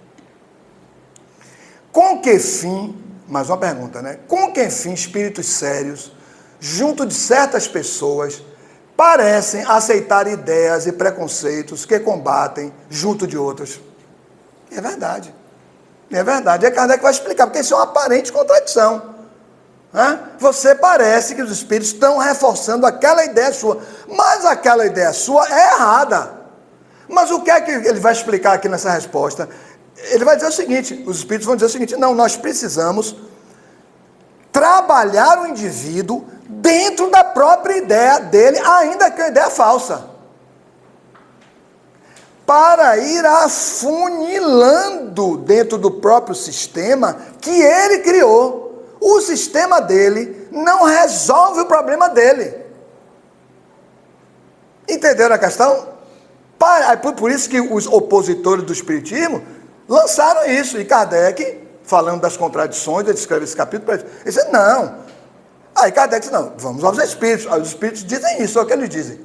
Com que fim, mais uma pergunta, né? Com que fim espíritos sérios, junto de certas pessoas, parecem aceitar ideias e preconceitos que combatem junto de outros? É verdade. É verdade. E Kardec vai explicar, porque isso é uma aparente contradição. Você parece que os espíritos estão reforçando aquela ideia sua, mas aquela ideia sua é errada. Mas o que é que ele vai explicar aqui nessa resposta? Ele vai dizer o seguinte, os espíritos vão dizer o seguinte, não, nós precisamos trabalhar o indivíduo dentro da própria ideia dele, ainda que a ideia é falsa, para ir afunilando dentro do próprio sistema que ele criou. O sistema dele não resolve o problema dele. Entenderam a questão? Por isso que os opositores do espiritismo lançaram isso. E Kardec, falando das contradições, ele escreve esse capítulo, ele disse, não. Aí Kardec disse, não, vamos aos espíritos. Aí os espíritos dizem isso, é o que eles dizem.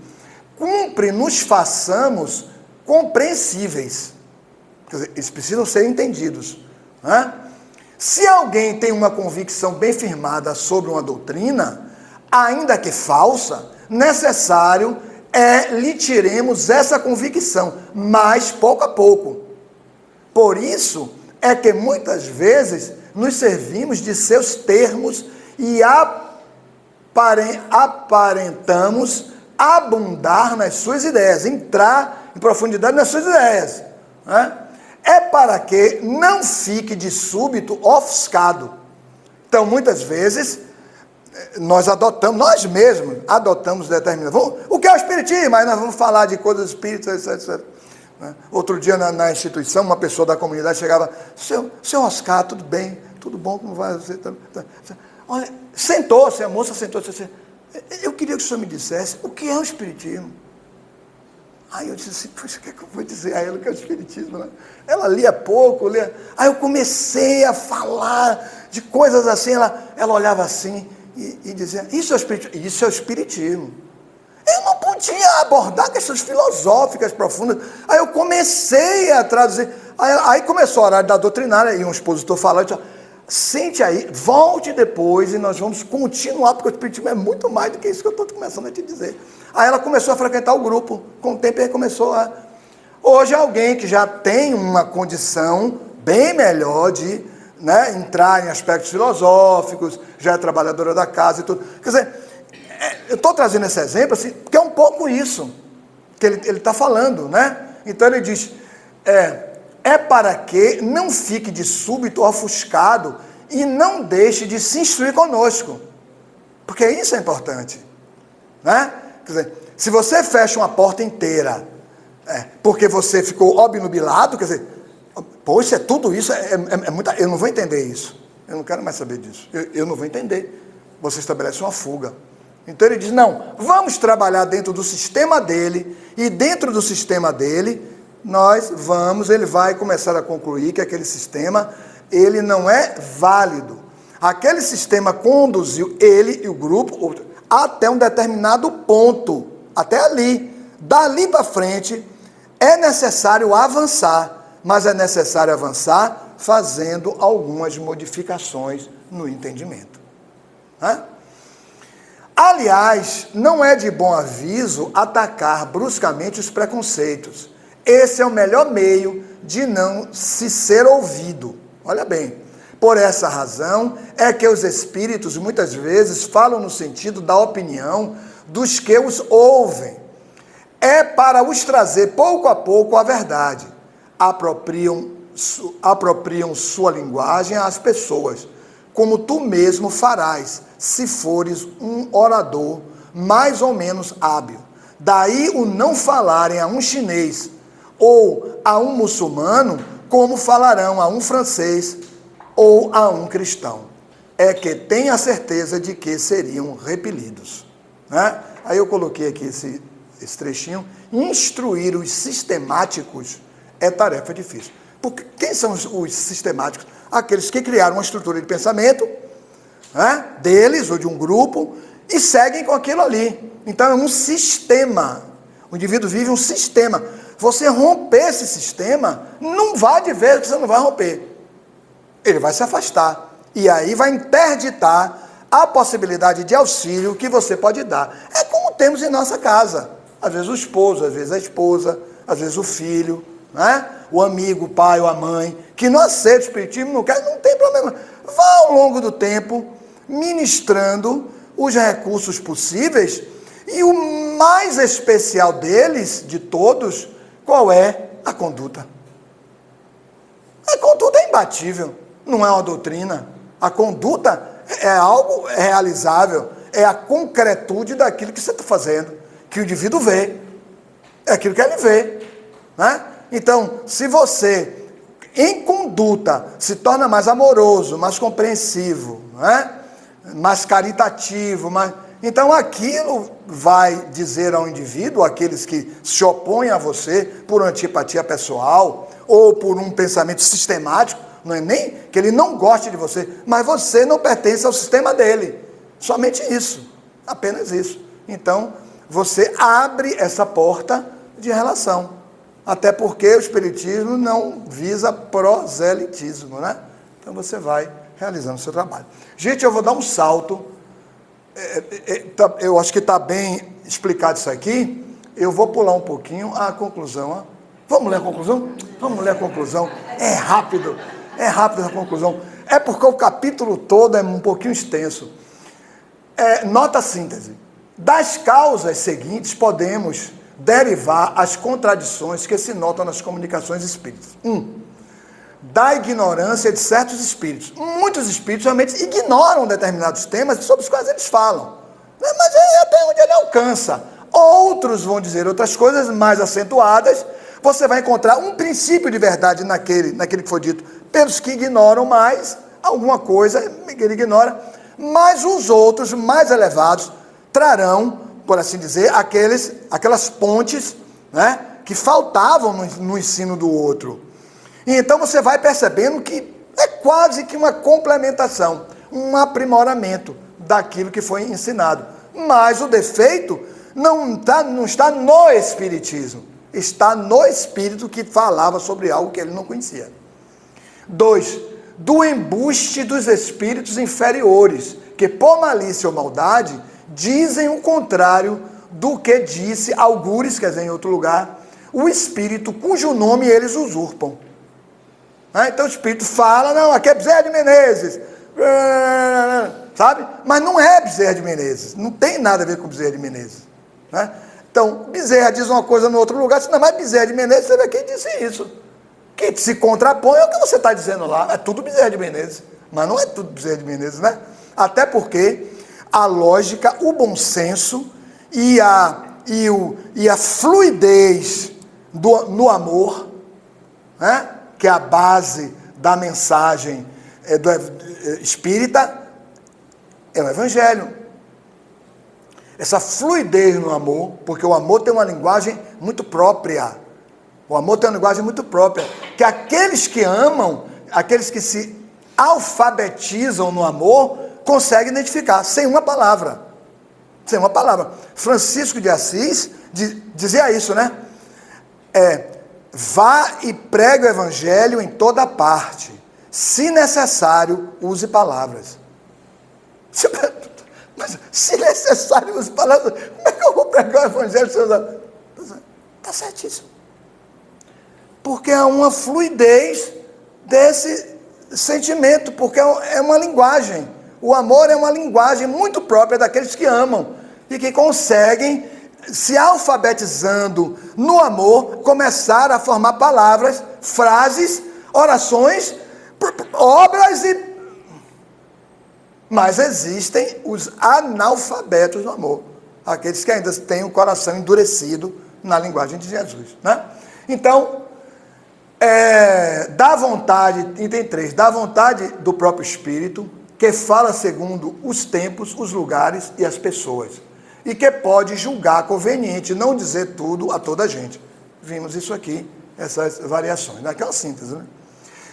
Cumpre nos façamos compreensíveis. Quer dizer, eles precisam ser entendidos. Se alguém tem uma convicção bem firmada sobre uma doutrina, ainda que falsa, necessário lhe tiremos essa convicção, mas pouco a pouco. Por isso é que muitas vezes nos servimos de seus termos e aparentamos abundar nas suas ideias, entrar em profundidade nas suas ideias. É para que não fique de súbito ofuscado. Então, muitas vezes, nós mesmos adotamos determinadas... O que é o espiritismo? Aí nós vamos falar de coisas espíritas, etc. Outro dia, na instituição, uma pessoa da comunidade chegava, seu Oscar, tudo bem? Tudo bom? Como vai? Olha, sentou-se, a moça sentou-se assim, queria que o senhor me dissesse o que é o Espiritismo. Aí eu disse assim, poxa, o que é que eu vou dizer a ela que é o Espiritismo? Né? Ela lia pouco, lia... Aí eu comecei a falar de coisas assim, ela olhava assim e dizia, isso é o Espiritismo. Eu não podia abordar questões filosóficas profundas. Aí eu comecei a traduzir. Aí começou a horário da doutrinária, e um expositor falando, disse, sente aí, volte depois e nós vamos continuar, porque o Espiritismo é muito mais do que isso que eu estou começando a te dizer. Aí ela começou a frequentar o grupo, com o tempo ele começou a... Hoje alguém que já tem uma condição bem melhor de, né, entrar em aspectos filosóficos, já é trabalhadora da casa e tudo. Quer dizer, eu estou trazendo esse exemplo assim, porque é um pouco isso que ele está falando, né? Então ele diz, é para que não fique de súbito ofuscado e não deixe de se instruir conosco, porque isso é importante, né? Quer dizer, se você fecha uma porta inteira, porque você ficou obnubilado, quer dizer, poxa, tudo isso é muita... Eu não vou entender isso, eu não quero mais saber disso, eu não vou entender. Você estabelece uma fuga. Então ele diz, não, vamos trabalhar dentro do sistema dele, e dentro do sistema dele, ele vai começar a concluir que aquele sistema, ele não é válido. Aquele sistema conduziu ele e o grupo até um determinado ponto, até ali. Dali para frente, é necessário avançar, mas é necessário avançar fazendo algumas modificações no entendimento. Aliás, não é de bom aviso atacar bruscamente os preconceitos. Esse é o melhor meio de não se ser ouvido. Olha bem, por essa razão é que os espíritos muitas vezes falam no sentido da opinião dos que os ouvem. É para os trazer pouco a pouco a verdade. Apropriam sua linguagem às pessoas, como tu mesmo farás, se fores um orador mais ou menos hábil. Daí o não falarem a um chinês ou a um muçulmano, como falarão a um francês ou a um cristão. É que tem a certeza de que seriam repelidos. Né? Aí eu coloquei aqui esse trechinho. Instruir os sistemáticos é tarefa difícil. Porque quem são os sistemáticos? Aqueles que criaram uma estrutura de pensamento, né, deles ou de um grupo, e seguem com aquilo ali. Então é um sistema. O indivíduo vive um sistema. Você romper esse sistema, não vá de vez que você não vai romper. Ele vai se afastar. E aí vai interditar a possibilidade de auxílio que você pode dar. É como temos em nossa casa. Às vezes o esposo, às vezes a esposa, às vezes o filho, né? O amigo, o pai ou a mãe, que não aceita o espiritismo, não quer, não tem problema. Vá ao longo do tempo ministrando os recursos possíveis, e o mais especial deles, de todos, qual é? A conduta. A conduta é imbatível, não é uma doutrina. A conduta é algo realizável, é a concretude daquilo que você está fazendo, que o indivíduo vê, é aquilo que ele vê, né? Então, se você, em conduta, se torna mais amoroso, mais compreensivo, né? Mais caritativo, então aquilo vai dizer ao indivíduo, aqueles que se opõem a você por antipatia pessoal, ou por um pensamento sistemático, não é nem que ele não goste de você, mas você não pertence ao sistema dele, somente isso, apenas isso. Então, você abre essa porta de relação, até porque o espiritismo não visa proselitismo, né? Então você vai realizando o seu trabalho. Gente, eu vou dar um salto, eu acho que está bem explicado isso aqui, eu vou pular um pouquinho a conclusão. Ó. Vamos ler a conclusão? Vamos ler a conclusão, é rápido a conclusão, é porque o capítulo todo é um pouquinho extenso. Nota a síntese. Das causas seguintes podemos derivar as contradições que se notam nas comunicações espíritas. 1. Da ignorância de certos espíritos. Muitos espíritos realmente ignoram determinados temas sobre os quais eles falam, né? Mas é até onde ele alcança. Outros vão dizer outras coisas mais acentuadas. Você vai encontrar um princípio de verdade naquele que foi dito pelos que ignoram mais, alguma coisa que ele ignora, mas os outros mais elevados trarão, por assim dizer, aquelas pontes, né, que faltavam no ensino do outro. E então você vai percebendo que é quase que uma complementação, um aprimoramento daquilo que foi ensinado. Mas o defeito não está no Espiritismo, está no Espírito que falava sobre algo que ele não conhecia. 2, do embuste dos espíritos inferiores, que por malícia ou maldade dizem o contrário do que disse algures, quer dizer, em outro lugar, o espírito cujo nome eles usurpam. Então o espírito fala, não, aqui é Bezerra de Menezes, sabe? Mas não é Bezerra de Menezes, não tem nada a ver com Bezerra de Menezes. Então, Bezerra diz uma coisa no outro lugar, não, mas Bezerra de Menezes, você vê quem disse isso. Que se contrapõe ao que você está dizendo lá, é tudo Bezerra de Menezes, mas não é tudo Bezerra de Menezes, né? Até porque a lógica, o bom senso e a fluidez no amor, né? Que é a base da mensagem espírita, é o Evangelho. Essa fluidez no amor, porque o amor tem uma linguagem muito própria. O amor tem uma linguagem muito própria, que aqueles que amam, aqueles que se alfabetizam no amor, conseguem identificar, sem uma palavra. Sem uma palavra. Francisco de Assis dizia isso, né? Vá e pregue o Evangelho em toda parte. Se necessário, use palavras. Mas se necessário, use palavras. Como é que eu vou pregar o Evangelho? Está certíssimo. Porque há uma fluidez desse sentimento, porque é uma linguagem. O amor é uma linguagem muito própria daqueles que amam e que conseguem, se alfabetizando no amor, começar a formar palavras, frases, orações, obras Mas existem os analfabetos do amor, aqueles que ainda têm o coração endurecido na linguagem de Jesus, né? Então, dá vontade, item 3, dá vontade do próprio Espírito, que fala segundo os tempos, os lugares e as pessoas, e que pode julgar conveniente não dizer tudo a toda a gente. Vimos isso aqui, essas variações, naquela síntese, né?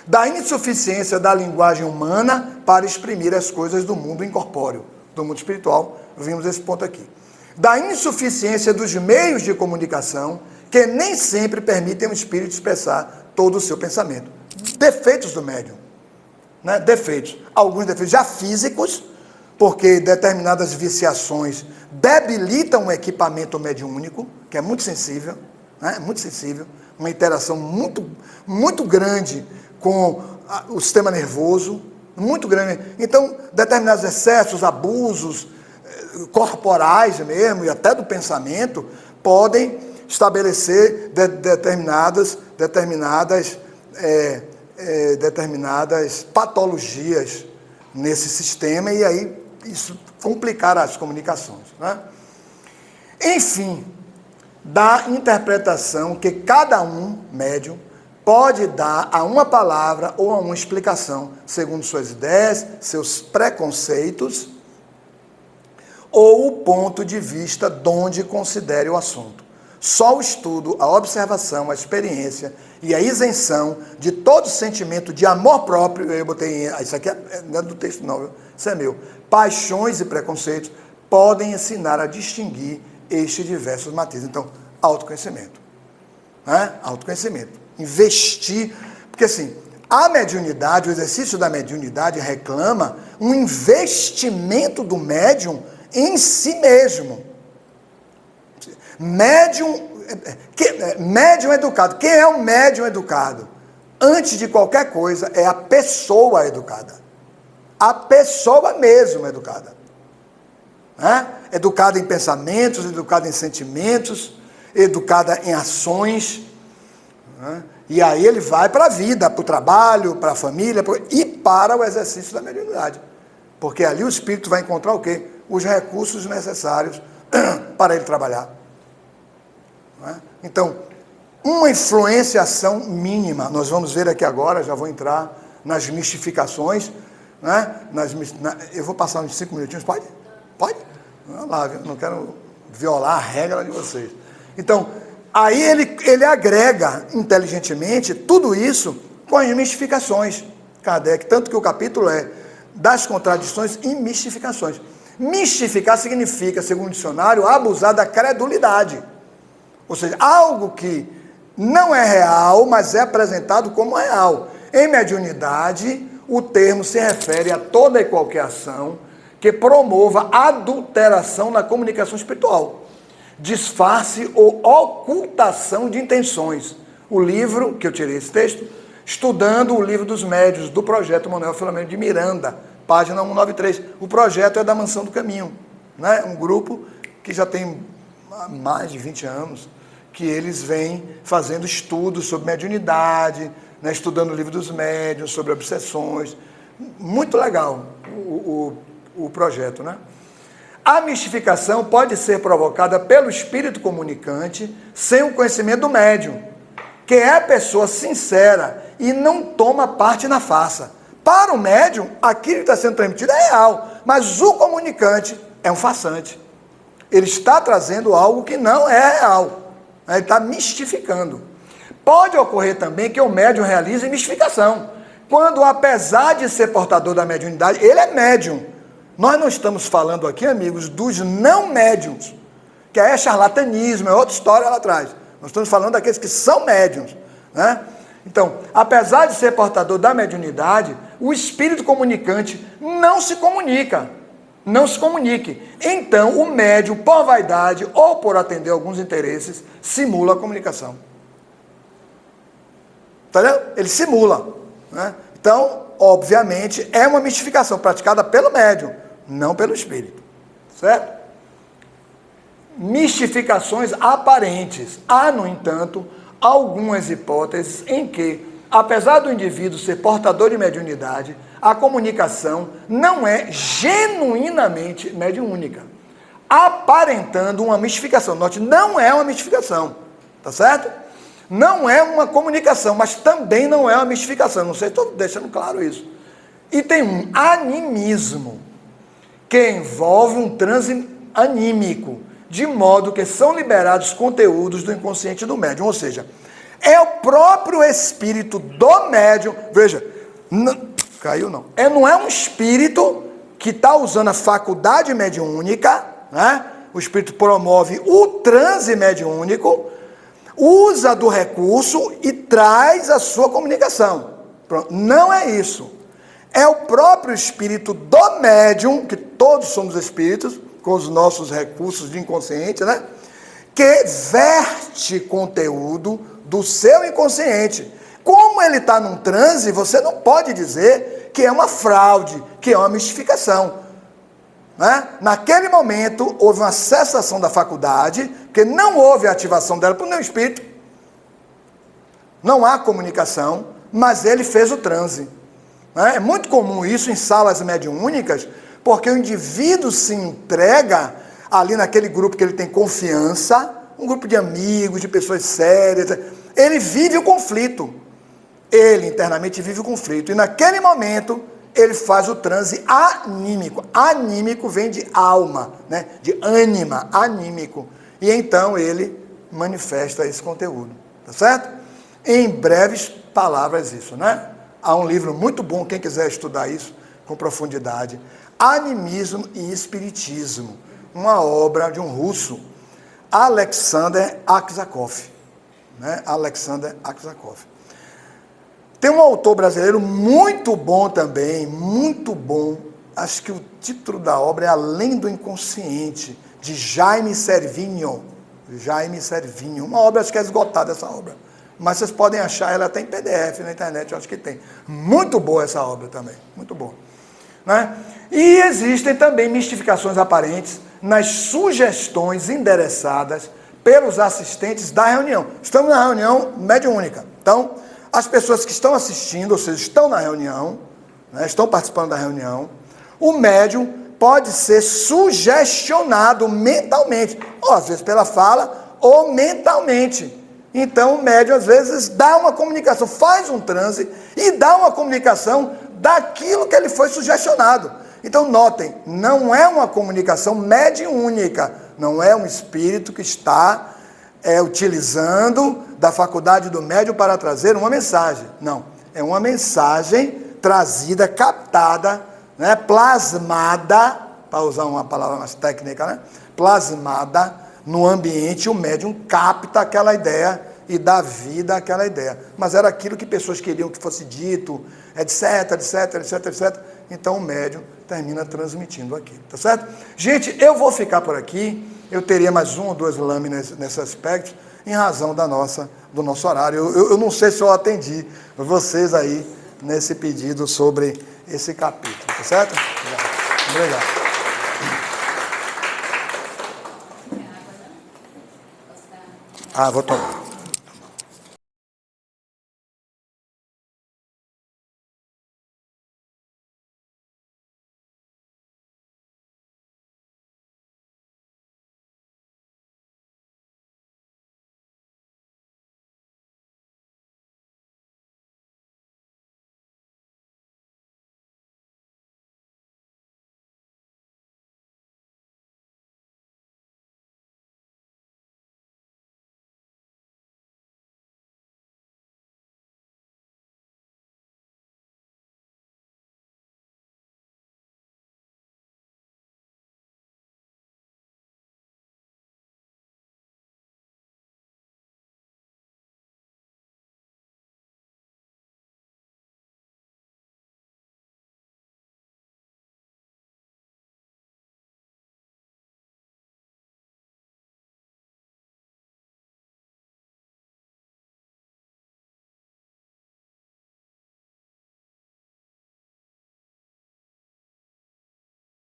Da insuficiência da linguagem humana para exprimir as coisas do mundo incorpóreo, do mundo espiritual, vimos esse ponto aqui. Da insuficiência dos meios de comunicação, que nem sempre permitem ao espírito expressar todo o seu pensamento. Defeitos do médium, né? Defeitos. Alguns defeitos já físicos, porque determinadas viciações debilitam o equipamento mediúnico, que é muito sensível, né? Muito sensível, uma interação muito, muito grande com o sistema nervoso, muito grande. Então, determinados excessos, abusos corporais mesmo, e até do pensamento, podem estabelecer determinadas patologias nesse sistema, e aí isso complicar as comunicações, né? Enfim, da interpretação que cada um, médium, pode dar a uma palavra ou a uma explicação, segundo suas ideias, seus preconceitos, ou o ponto de vista de onde considere o assunto. Só o estudo, a observação, a experiência e a isenção de todo sentimento de amor próprio, eu botei, isso aqui não é do texto não, isso é meu, paixões e preconceitos, podem ensinar a distinguir estes diversos matizes. Então, autoconhecimento, né? Autoconhecimento. Investir, porque assim, a mediunidade, o exercício da mediunidade reclama um investimento do médium em si mesmo. Médium educado. Quem é um médium educado? Antes de qualquer coisa, é a pessoa educada. A pessoa mesmo educada. Né? Educada em pensamentos, educada em sentimentos, educada em ações. Né? E aí ele vai para a vida, para o trabalho, para a família e para o exercício da mediunidade. Porque ali o espírito vai encontrar o quê? Os recursos necessários para ele trabalhar. Então, uma influenciação mínima, nós vamos ver aqui agora, já vou entrar nas mistificações, né? Eu vou passar uns 5 minutinhos, pode? Pode? Vamos lá, viu? Não quero violar a regra de vocês. Então, aí ele agrega inteligentemente tudo isso com as mistificações. Kardec, tanto que o capítulo é das contradições e mistificações. Mistificar significa, segundo o dicionário, abusar da credulidade. Ou seja, algo que não é real, mas é apresentado como real. Em mediunidade, o termo se refere a toda e qualquer ação que promova adulteração na comunicação espiritual, disfarce ou ocultação de intenções. O livro, que eu tirei esse texto, estudando o livro dos médiuns, do projeto Manuel Filomeno de Miranda, página 193. O projeto é da Mansão do Caminho, né? Um grupo que já tem mais de 20 anos, que eles vêm fazendo estudos sobre mediunidade, né? Estudando o livro dos médiuns, sobre obsessões. Muito legal o projeto, né? A mistificação pode ser provocada pelo espírito comunicante sem o conhecimento do médium, que é a pessoa sincera e não toma parte na farsa. Para o médium, aquilo que está sendo transmitido é real, mas o comunicante é um farsante. Ele está trazendo algo que não é real, ele está mistificando. Pode ocorrer também que o médium realize mistificação, quando, apesar de ser portador da mediunidade, ele é médium. Nós não estamos falando aqui, amigos, dos não médiums, que é charlatanismo, é outra história lá atrás. Nós estamos falando daqueles que são médiums, né? Então, apesar de ser portador da mediunidade, o espírito comunicante não se comunica, não se comunique. Então, o médium, por vaidade ou por atender alguns interesses, simula a comunicação. Entendeu? Ele simula, né? Então, obviamente, é uma mistificação praticada pelo médium, não pelo espírito, certo? Mistificações aparentes. Há, no entanto, algumas hipóteses em que, apesar do indivíduo ser portador de mediunidade, a comunicação não é genuinamente mediúnica, aparentando uma mistificação. Note, não é uma mistificação, tá certo? Não é uma comunicação, mas também não é uma mistificação. Não sei se estou deixando claro isso. E tem um animismo, que envolve um transe anímico, de modo que são liberados conteúdos do inconsciente do médium. Ou seja, é o próprio espírito do médium. Veja, caiu não. Não é um espírito que está usando a faculdade mediúnica, né? O espírito promove o transe mediúnico, usa do recurso e traz a sua comunicação. Pronto. Não é isso. É o próprio espírito do médium, que todos somos espíritos, com os nossos recursos de inconsciente, né? Que verte conteúdo do seu inconsciente. Como ele está num transe, você não pode dizer que é uma fraude, que é uma mistificação, né? Naquele momento, houve uma cessação da faculdade, porque não houve ativação dela por nenhum espírito, não há comunicação, mas ele fez o transe. É muito comum isso em salas mediúnicas, porque o indivíduo se entrega ali naquele grupo que ele tem confiança, um grupo de amigos, de pessoas sérias, ele vive o conflito, ele internamente vive o conflito, e naquele momento ele faz o transe anímico. Anímico vem de alma, né? De ânima, anímico, e então ele manifesta esse conteúdo, tá certo? Em breves palavras isso, né? Há um livro muito bom, quem quiser estudar isso com profundidade, Animismo e Espiritismo, uma obra de um russo, Alexander Aksakov, né? Alexander Aksakov. Tem um autor brasileiro muito bom também, muito bom, acho que o título da obra é Além do Inconsciente, de Jaime Servinho. Jaime Servinho, uma obra, acho que é esgotada essa obra, mas vocês podem achar ela até em PDF na internet, eu acho que tem. Muito boa essa obra também, muito boa, né? E existem também mistificações aparentes nas sugestões endereçadas pelos assistentes da reunião. Estamos na reunião mediúnica, então as pessoas que estão assistindo, ou seja, estão na reunião, né, estão participando da reunião, o médium pode ser sugestionado mentalmente, ou às vezes pela fala, ou mentalmente. Então o médium às vezes dá uma comunicação, faz um transe e dá uma comunicação daquilo que ele foi sugestionado. Então notem, não é uma comunicação mediúnica, não é um espírito que está utilizando da faculdade do médium para trazer uma mensagem. Não, é uma mensagem trazida, captada, né, plasmada, para usar uma palavra mais técnica, né, plasmada no ambiente, o médium capta aquela ideia e dá vida àquela ideia. Mas era aquilo que pessoas queriam que fosse dito, etc, etc, etc, etc. Então o médium termina transmitindo aquilo, tá certo? Gente, eu vou ficar por aqui. Eu teria mais 1 ou 2 lâminas nesse aspecto, em razão do nosso horário. Eu não sei se eu atendi vocês aí nesse pedido sobre esse capítulo, tá certo? Obrigado. Vou tomar.